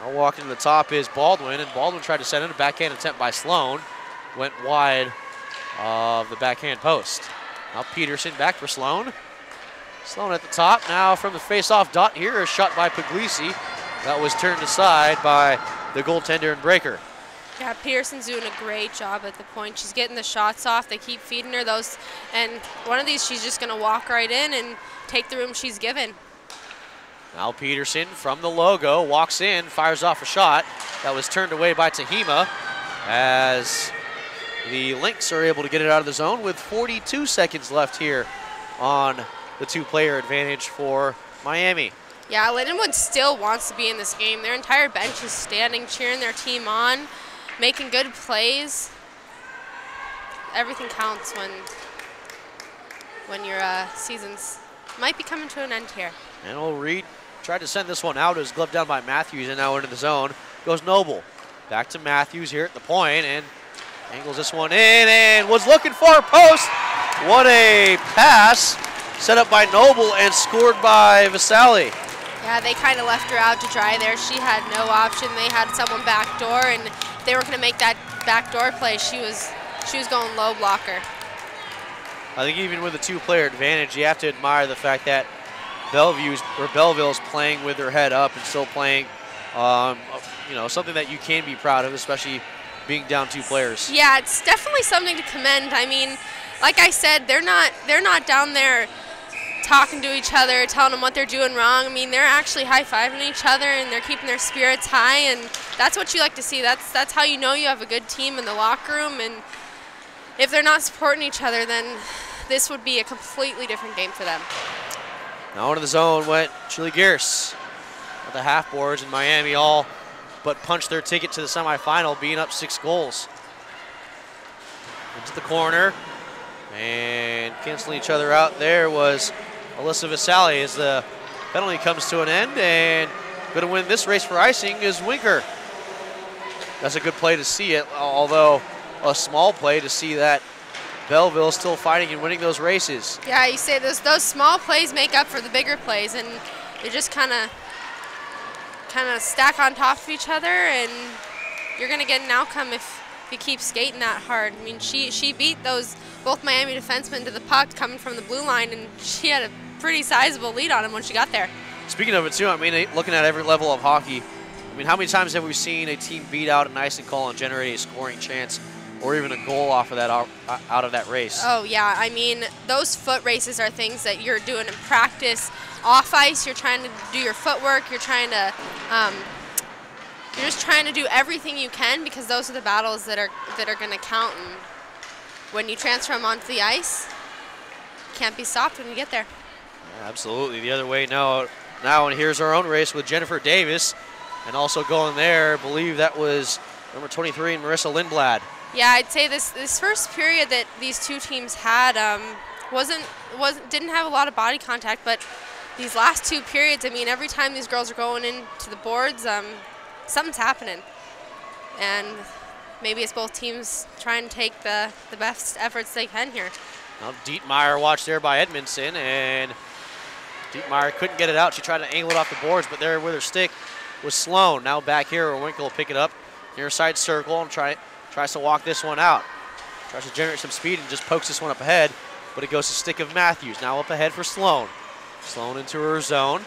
Now walking to the top is Baldwin, and Baldwin tried to send in a backhand attempt by Sloan. Went wide of the backhand post. Now Peterson back for Sloan. Sloan at the top. Now from the face-off dot here, a shot by Puglisi. That was turned aside by the goaltender and breaker. Yeah, Peterson's doing a great job at the point. She's getting the shots off. They keep feeding her those. And one of these, she's just going to walk right in and take the room she's given. Now Peterson from the logo walks in, fires off a shot. That was turned away by Tahima as the Lynx are able to get it out of the zone with 42 seconds left here on the 2-player advantage for Miami. Yeah, Lindenwood still wants to be in this game. Their entire bench is standing, cheering their team on, making good plays. Everything counts when your seasons might be coming to an end here. And old Reed tried to send this one out. It was gloved down by Matthews and now into the zone. Goes Noble. Back to Matthews here at the point and angles this one in and was looking for a post. What a pass set up by Noble and scored by Vasali. Yeah, they kind of left her out to dry there. She had no option. They had someone backdoor, and if they weren't going to make that backdoor play, she was going low blocker. I think even with a 2-player advantage, you have to admire the fact that Belleville's playing with their head up and still playing, you know, something that you can be proud of, especially being down 2 players. Yeah, it's definitely something to commend. I mean, like I said, they're not down there talking to each other, telling them what they're doing wrong. I mean, they're actually high-fiving each other and they're keeping their spirits high, and that's what you like to see. That's how you know you have a good team in the locker room, and if they're not supporting each other, then this would be a completely different game for them. Now into the zone went Julie Gears. The half boards in Miami all but punched their ticket to the semifinal, being up 6 goals. Into the corner and canceling each other out there was Alyssa Vasali as the penalty comes to an end, and going to win this race for icing is Winker. That's a good play to see it, although a small play to see that Belleville still fighting and winning those races. Yeah, you say those small plays make up for the bigger plays, and they just kind of stack on top of each other, and you're going to get an outcome if you keep skating that hard. I mean, she beat both Miami defensemen to the puck coming from the blue line, and she had a pretty sizable lead on him when she got there. Speaking of it too, I mean, looking at every level of hockey, I mean, how many times have we seen a team beat out an icing call and generate a scoring chance or even a goal off of that out of that race? Oh yeah, I mean, those foot races are things that you're doing in practice. Off ice, you're trying to do your footwork. You're just trying to do everything you can, because those are the battles that are going to count. And when you transfer them onto the ice, can't be stopped when you get there. Yeah, absolutely. The other way now, and here's our own race with Jennifer Davis, and also going there, I believe that was number 23, Marissa Lindblad. Yeah, I'd say this first period that these two teams had didn't have a lot of body contact, but these last 2 periods, I mean, every time these girls are going into the boards, something's happening. And maybe it's both teams trying to take the best efforts they can here. Now Dietmeyer watched there by Edmondson, and Dietmeyer couldn't get it out. She tried to angle it off the boards, but there with her stick was Sloan. Now back here, Winkle will pick it up near side circle and tries to walk this one out. Tries to generate some speed and just pokes this one up ahead, but it goes to stick of Matthews. Now up ahead for Sloan. Sloan into her zone,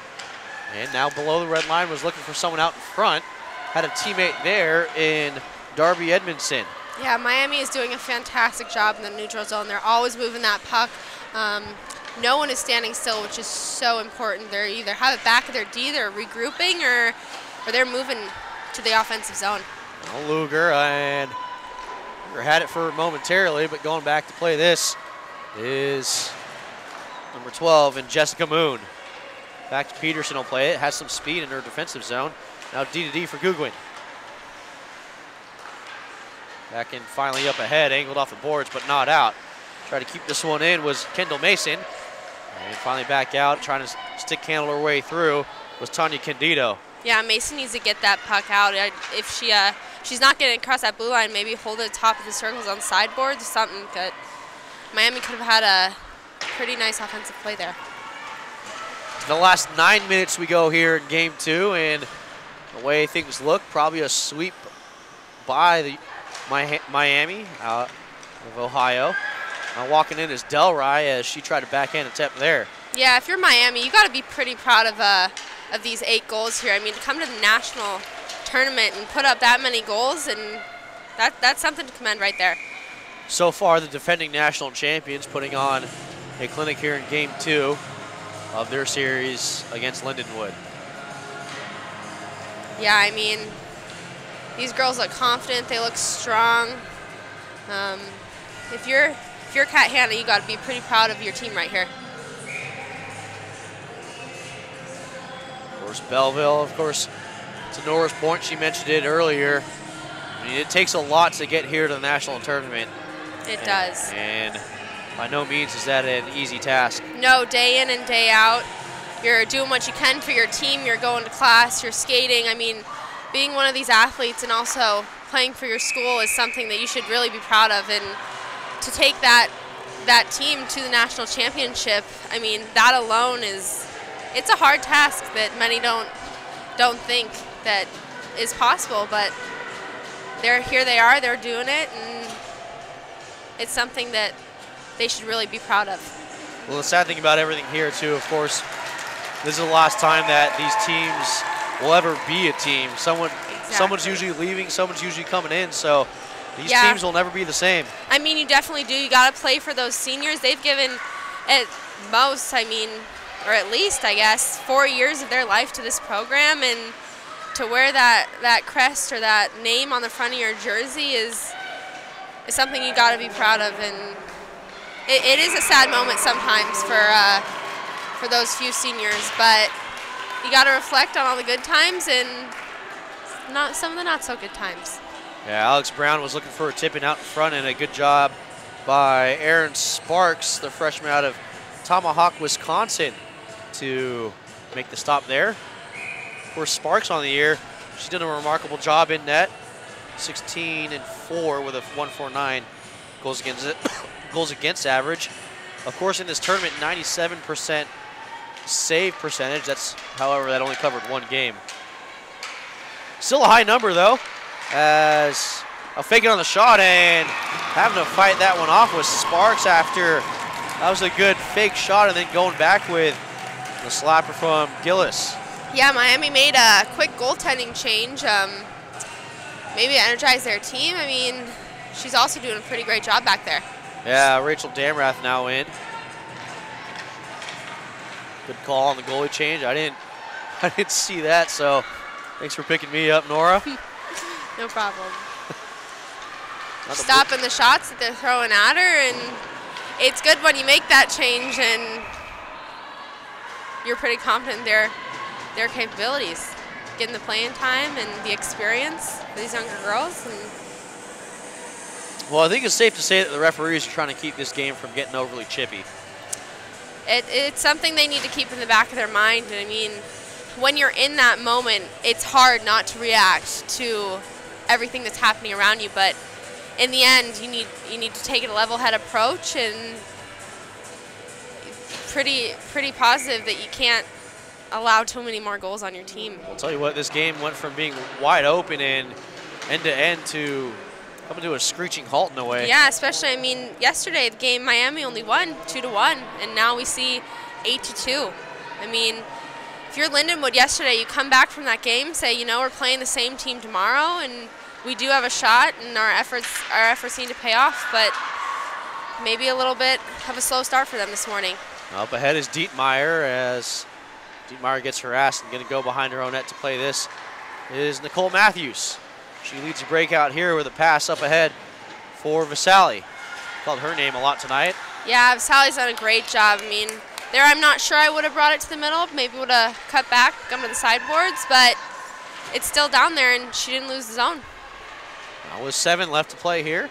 and now below the red line was looking for someone out in front. Had a teammate there in Darby Edmondson. Yeah, Miami is doing a fantastic job in the neutral zone. They're always moving that puck. No one is standing still, which is so important. They either have it back of their D, they're regrouping, or they're moving to the offensive zone. Well, Luger had it for momentarily, but going back to play this is number 12 and Jessica Moon. Back to Peterson will play it. Has some speed in her defensive zone. Now D to D for Googwin. Back in finally up ahead, angled off the boards, but not out. Try to keep this one in was Kendall Mason. And finally back out, trying to stick handle her way through was Tanya Candido. Yeah, Mason needs to get that puck out. If she's not getting across that blue line, maybe hold it at the top of the circles on sideboards or something. But Miami could have had a pretty nice offensive play there. The last 9 minutes we go here in game 2, and the way things look, probably a sweep by the Miami out of Ohio. Now walking in is Delray as she tried to backhand attempt there. Yeah, if you're Miami, you got to be pretty proud of these 8 goals here. I mean, to come to the national tournament and put up that many goals, and that's something to commend right there. So far, the defending national champions putting on a clinic here in game 2 of their series against Lindenwood. Yeah, I mean, these girls look confident. They look strong. If you're Kat Hanna, you got to be pretty proud of your team right here. Of course, Belleville, of course, to Nora's point, she mentioned it earlier. I mean, it takes a lot to get here to the national tournament. It does. And by no means is that an easy task. No, day in and day out, you're doing what you can for your team. You're going to class, you're skating. I mean, being one of these athletes and also playing for your school is something that you should really be proud of. And to take that team to the national championship, I mean, that alone it's a hard task that many don't think that is possible. But here they are, they're doing it, and it's something that they should really be proud of. Well, the sad thing about everything here, too, of course, this is the last time that these teams will ever be a team. Someone's usually leaving, someone's usually coming in, so these teams will never be the same. I mean, you definitely do. You got to play for those seniors. They've given at most, I mean, or at least, I guess, 4 years of their life to this program, and to wear that crest or that name on the front of your jersey is something you got to be proud of. And it is a sad moment sometimes for those few seniors, but you got to reflect on all the good times and some of the not so good times. Yeah, Alex Brown was looking for a tip-in out in front, and a good job by Aaron Sparks, the freshman out of Tomahawk, Wisconsin, to make the stop there. Of course, Sparks on the year, she's done a remarkable job in net, 16-4 with a 1.49 goals against average. Of course, in this tournament, 97% save percentage. However, that only covered 1 game. Still a high number, though, as a fake it on the shot and having to fight that one off with Sparks after that was a good fake shot, and then going back with the slapper from Gillis. Yeah, Miami made a quick goaltending change. Maybe energize their team. I mean, she's also doing a pretty great job back there. Yeah, Rachel Damrath now in. Good call on the goalie change. I didn't see that, so thanks for picking me up, Nora. No problem. Stopping the shots that they're throwing at her, and it's good when you make that change and you're pretty confident in their capabilities. Getting the playing time and the experience for these younger girls. Well, I think it's safe to say that the referees are trying to keep this game from getting overly chippy. It's something they need to keep in the back of their mind. And I mean, when you're in that moment, it's hard not to react to everything that's happening around you. But in the end, you need to take a level-head approach, and pretty positive that you can't allow too many more goals on your team. I'll tell you what, this game went from being wide open and end-to-end to coming to a screeching halt in a way. Yeah, especially, I mean, yesterday the game Miami only won 2-1, and now we see 8-2. I mean, if you're Lindenwood yesterday, you come back from that game, say, you know, we're playing the same team tomorrow, and we do have a shot, and our efforts need to pay off, but maybe a little bit of a slow start for them this morning. Up ahead is Dietmeyer, as Dietmeyer gets harassed and going to go behind her own net to play this is Nicole Matthews. She leads the breakout here with a pass up ahead for Vasali. Called her name a lot tonight. Yeah, Vasali's done a great job. I mean, There, I'm not sure I would have brought it to the middle. Maybe would have cut back, gone to the sideboards, but it's still down there, and she didn't lose the zone. Now with 7 left to play here.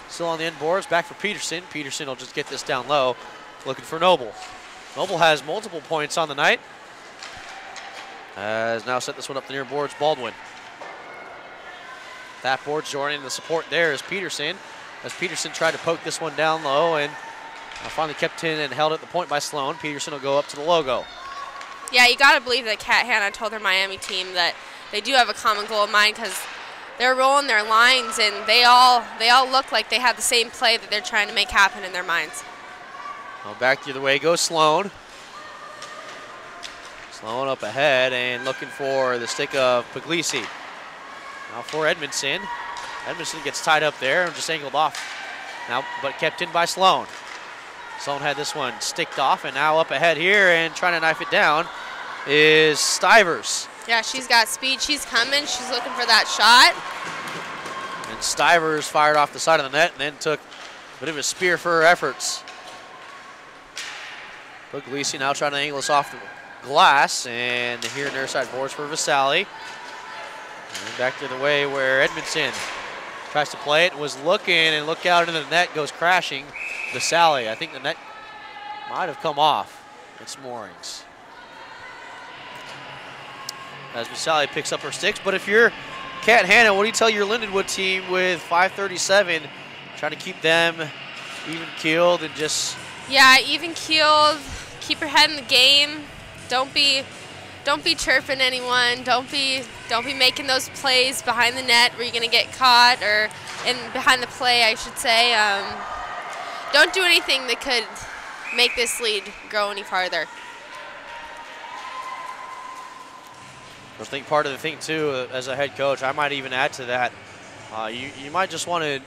Still on the end boards, back for Peterson. Peterson will just get this down low, looking for Noble. Noble has multiple points on the night. Has now set this one up the near boards, Baldwin. That board joining the support there is Peterson, as Peterson tried to poke this one down low and finally kept in and held at the point by Sloan. Peterson will go up to the logo. Yeah, you got to believe that Kat Hanna told her Miami team that they do have a common goal in mind, because they're rolling their lines and they all look like they have the same play that they're trying to make happen in their minds. Well, back the other way goes Sloan. Sloan up ahead and looking for the stick of Puglisi. Now for Edmondson. Edmondson gets tied up there and just angled off. Now, but kept in by Sloan. Sloan had this one sticked off, and now up ahead here and trying to knife it down is Stivers. Yeah, she's got speed. She's coming. She's looking for that shot. And Stivers fired off the side of the net and then took a bit of a spear for her efforts. Puglisi now trying to angle us off the glass, and here near side boards for Vasali. And back the other way where Edmondson tries to play it, was looking and look out into the net, goes crashing. Vasali, I think the net might have come off its moorings. As Vasali picks up her sticks, but if you're Kat Hanna, what do you tell your Lindenwood team with 5:37, trying to keep them even keeled and just... Yeah, even keeled, keep your head in the game. Don't be chirping anyone. Don't be making those plays behind the net where you're gonna get caught, or behind the play, I should say. Don't do anything that could make this lead grow any farther. I think part of the thing too, as a head coach, I might even add to that. You might just want to,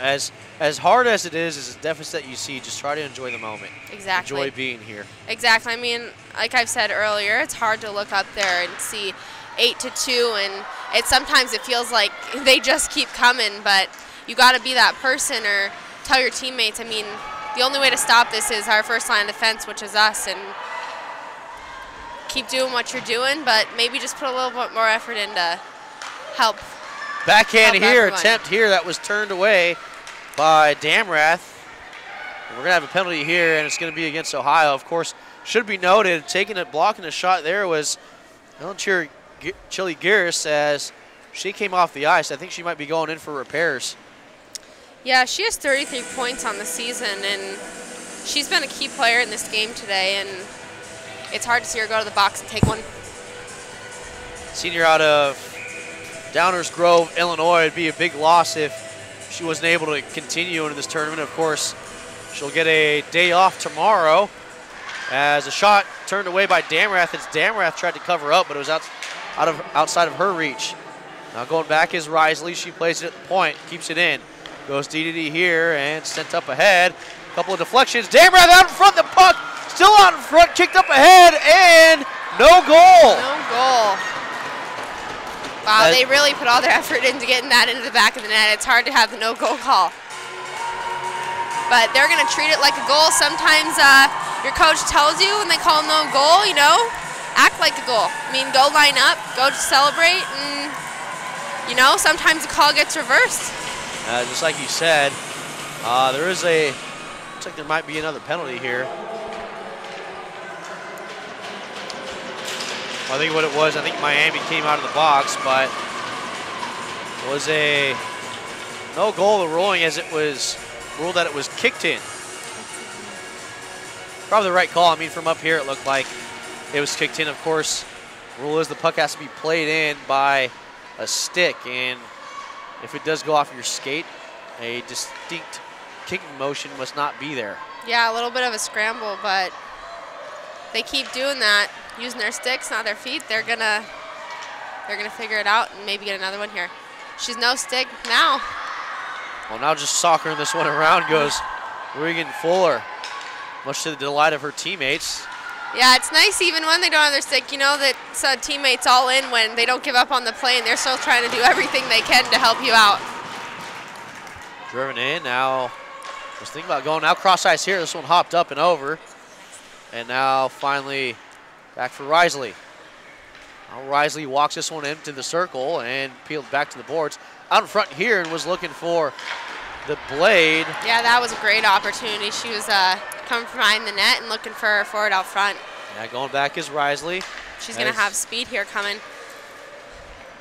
as hard as it is a deficit you see, just try to enjoy the moment. Exactly. Enjoy being here. Exactly. I mean, like I've said earlier, it's hard to look up there and see 8-2, and sometimes it feels like they just keep coming, but you got to be that person or tell your teammates. I mean, the only way to stop this is our first line of defense, which is us, and keep doing what you're doing, but maybe just put a little bit more effort in to help. Backhand here, everyone. attempt here that was turned away by Damrath. And we're going to have a penalty here, and it's going to be against Ohio. Of course, should be noted, blocking a shot there was Chili Garris, as she came off the ice. I think she might be going in for repairs. Yeah, she has 33 points on the season, and she's been a key player in this game today, and it's hard to see her go to the box and take one. Senior out of Downers Grove, Illinois. It'd be a big loss if she wasn't able to continue into this tournament. Of course, she'll get a day off tomorrow, as a shot turned away by Damrath. It's Damrath tried to cover up, but it was outside of her reach. Now going back is Risley. She plays it at the point, keeps it in. Goes D here and sent up ahead. A couple of deflections. Damrath out in front. The puck still out in front, kicked up ahead, and no goal. No goal. Wow, they really put all their effort into getting that into the back of the net. It's hard to have the no goal call. But they're going to treat it like a goal. Sometimes your coach tells you when they call no goal, act like a goal. I mean, go line up, go celebrate, and, sometimes the call gets reversed. Just like you said, looks like there might be another penalty here. I think what it was, I think Miami came out of the box, but it was a no goal ruling, as it was ruled that it was kicked in. Probably the right call. I mean, from up here it looked like it was kicked in. Of course, the rule is the puck has to be played in by a stick, and if it does go off your skate, a distinct kicking motion must not be there. Yeah, a little bit of a scramble, but they keep doing that, using their sticks, not their feet. They're gonna figure it out and maybe get another one here. She's no stick now. Well, now just soccering this one around goes Regan Fuller, much to the delight of her teammates. Yeah, it's nice even when they don't have their stick. You know that teammates all in when they don't give up on the play, and they're still trying to do everything they can to help you out. Driven in now. Just think about going now cross ice here. This one hopped up and over. And now finally back for Risley. Now Risley walks this one into the circle and peeled back to the boards. Out in front here and was looking for the blade. Yeah, that was a great opportunity. She was coming from behind the net and looking for her forward out front. Yeah, going back is Risley. She's going to have speed here coming.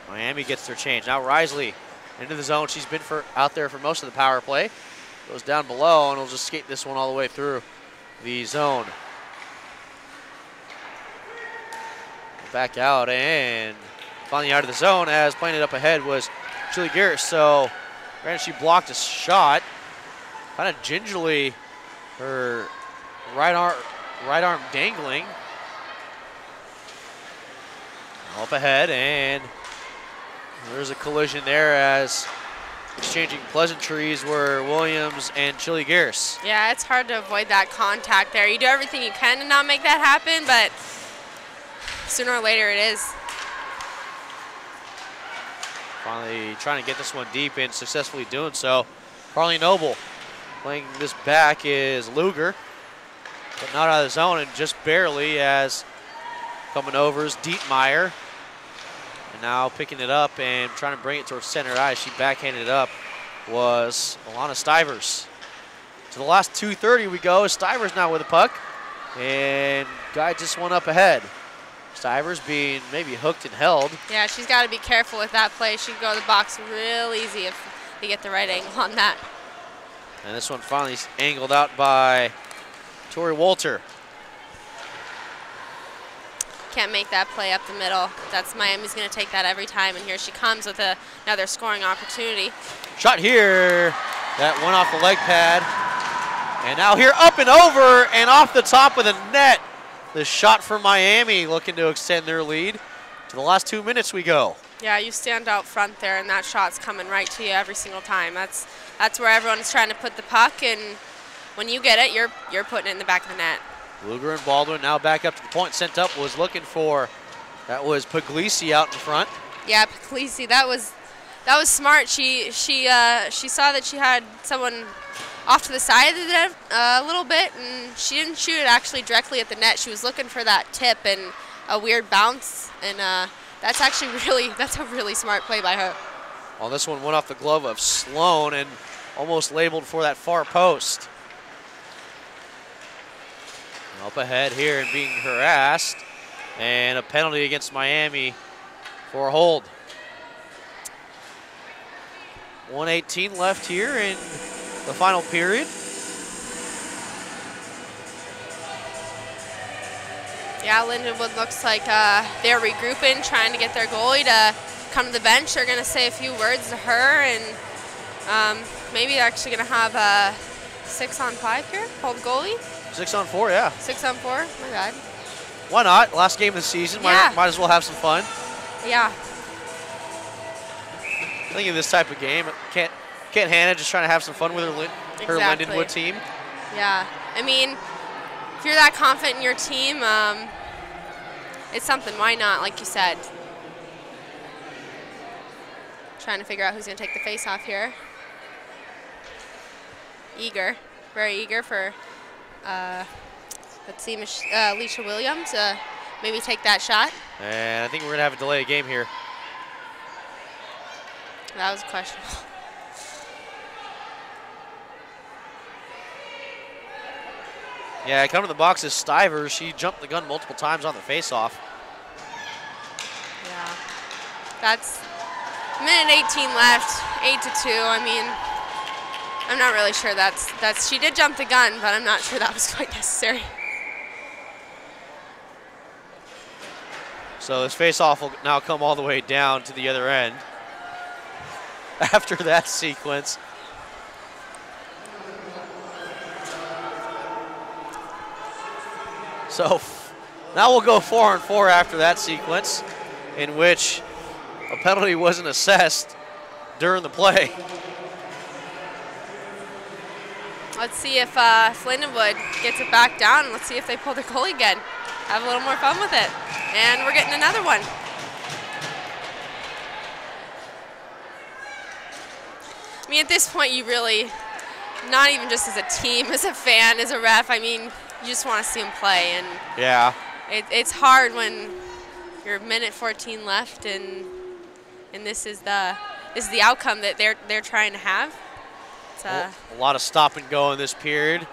Miami gets their change. Now Risley into the zone. She's been out there for most of the power play. Goes down below and will just skate this one all the way through the zone. Back out and finally out of the zone as playing it up ahead was Julie Garris. So granted she blocked a shot, kind of gingerly, her right arm dangling. Up ahead, and there's a collision there as exchanging pleasantries were Williams and Chili Garris. Yeah, it's hard to avoid that contact there. You do everything you can to not make that happen, but sooner or later it is. Finally trying to get this one deep and successfully doing so. Carly Noble playing this back is Luger, but not out of the zone and just barely as coming over is Dietmeyer. And now picking it up and trying to bring it towards center ice. She backhanded it up was Alana Stivers. To the last 2:30 we go. Stivers now with the puck. And guy just went up ahead. Stivers being maybe hooked and held. Yeah, she's got to be careful with that play. She can go to the box real easy if they get the right angle on that. And this one finally angled out by Tori Walter. Can't make that play up the middle. That's Miami's going to take that every time, and here she comes with another scoring opportunity. Shot here, that went off the leg pad. And now here up and over and off the top of the net. The shot for Miami looking to extend their lead. To the last 2 minutes we go. Yeah, you stand out front there, and that shot's coming right to you every single time. That's where everyone's trying to put the puck, and when you get it, you're putting it in the back of the net. Luger and Baldwin now back up to the point. Sent up was looking for, that was Puglisi out in front. Yeah, Puglisi, that was smart. She saw that she had someone off to the side of the net a little bit, and she didn't shoot it actually directly at the net. She was looking for that tip and a weird bounce, and that's a really smart play by her. Well, this one went off the glove of Sloan and almost labeled for that far post. Up ahead here and being harassed, and a penalty against Miami for a hold. 1:18 left here in the final period. Yeah, Lindenwood looks like they're regrouping, trying to get their goalie to come to the bench. They're going to say a few words to her, and maybe they're actually going to have a 6-on-5 here, hold goalie. 6-on-4, yeah. 6-on-4, my bad. Why not? Last game of the season, yeah. might as well have some fun. Yeah. I think in this type of game, can't Hannah just trying to have some fun with her Lindenwood team? Yeah, I mean, if you're that confident in your team, it's something. Why not, like you said? Trying to figure out who's going to take the face-off here. Eager, very eager for, let's see, Alicia Williams maybe take that shot. And I think we're going to have a delay of game here. That was questionable. Yeah, coming to the box is Stivers. She jumped the gun multiple times on the face-off. Yeah, that's minute 18 left, 8-2. I mean, I'm not really sure that's. She did jump the gun, but I'm not sure that was quite necessary. So this face-off will now come all the way down to the other end. After that sequence. So now we'll go 4-on-4 after that sequence, in which a penalty wasn't assessed during the play. Let's see if Lindenwood gets it back down, and let's see if they pull the goalie again. Have a little more fun with it. And we're getting another one. I mean, at this point, you really, not even just as a team, as a fan, as a ref, I mean, you just want to see them play. And yeah, it's hard when you're a minute 14 left, and this is the outcome that they're trying to have. It's a lot of stop and go in this period,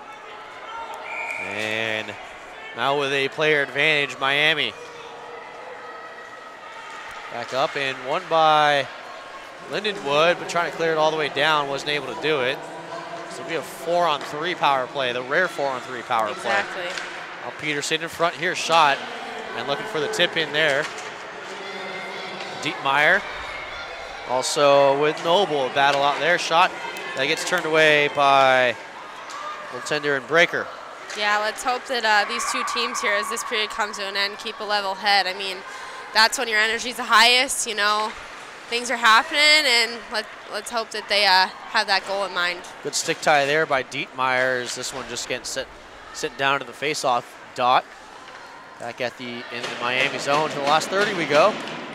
and now with a player advantage, Miami back up and won by Lindenwood, but trying to clear it all the way down, wasn't able to do it. So we have 4-on-3 power play, the rare 4-on-3 power play. Exactly. Now Peterson in front here, shot, and looking for the tip in there. Dietmeyer also with Noble, battle out there, shot that gets turned away by goaltender and Breaker. Yeah, let's hope that these two teams here, as this period comes to an end, keep a level head. I mean, that's when your energy's the highest, you know. Things are happening, and let's hope that they have that goal in mind. Good stick tie there by Dietmeyer. This one just getting sent down to the face-off dot. Back at in the Miami zone. To the last 30 we go.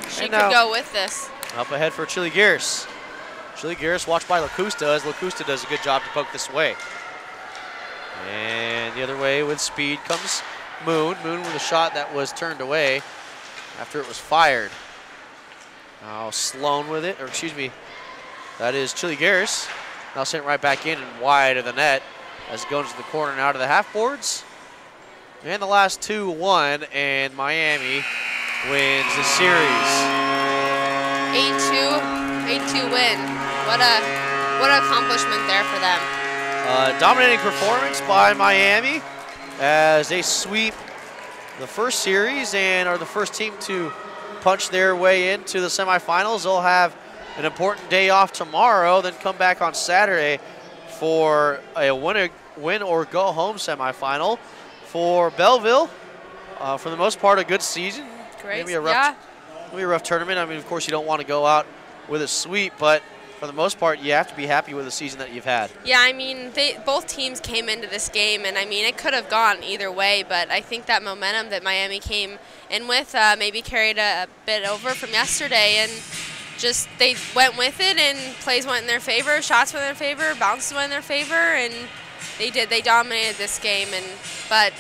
She could go with this. Up ahead for Chili Gears. Chili Gears watched by Lacusta, as Lacusta does a good job to poke this way. And the other way with speed comes Moon. Moon with a shot that was turned away after it was fired. Now Sloan with it, or excuse me, that is Chili Gears. Now sent right back in and wide of the net as it goes to the corner and out of the half boards. And the last 2-1, and Miami wins the series. 8-2 win. What an accomplishment there for them. Dominating performance by Miami as they sweep the first series and are the first team to punch their way into the semifinals. They'll have an important day off tomorrow, then come back on Saturday for a win or go home semifinal. For Belleville, for the most part, a good season. Great, maybe a rough tournament. I mean, of course, you don't want to go out with a sweep, but for the most part, you have to be happy with the season that you've had. Yeah, I mean, both teams came into this game, and I mean, it could have gone either way, but I think that momentum that Miami came in with maybe carried a bit over from yesterday, and just they went with it, and plays went in their favor, shots went in their favor, bounces went in their favor, and they dominated this game. But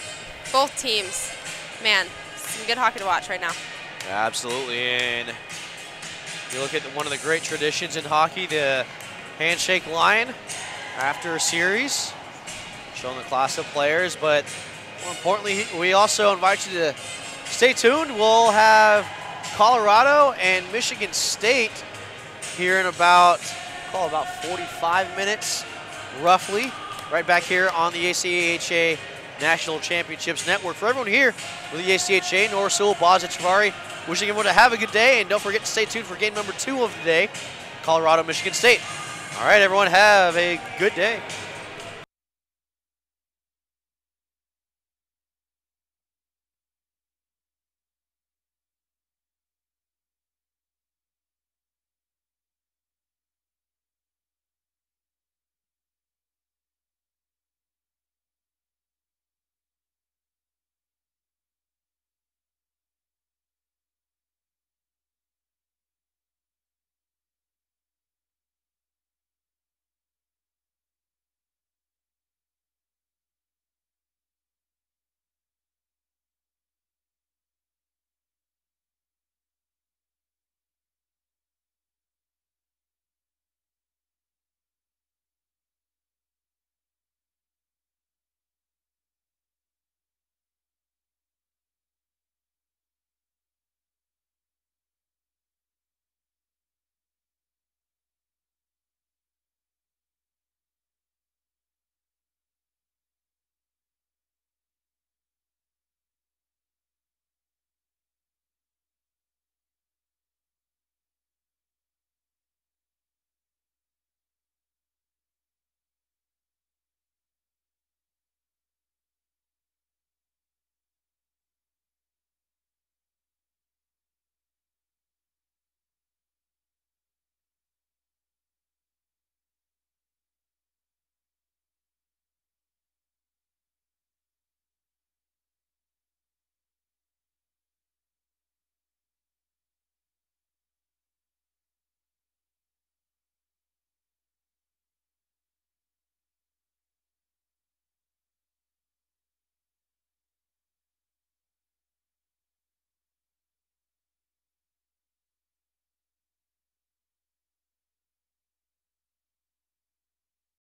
both teams, man, some good hockey to watch right now. Absolutely, and you look at one of the great traditions in hockey, the handshake line after a series, showing the class of players, but more importantly, we also invite you to stay tuned. We'll have Colorado and Michigan State here in about 45 minutes, roughly, right back here on the ACHA National Championships Network. For everyone here with the ACHA, Nora Sewell, Boz Chavari, wishing everyone to have a good day, and don't forget to stay tuned for game number 2 of the day, Colorado, Michigan State. All right, everyone, have a good day.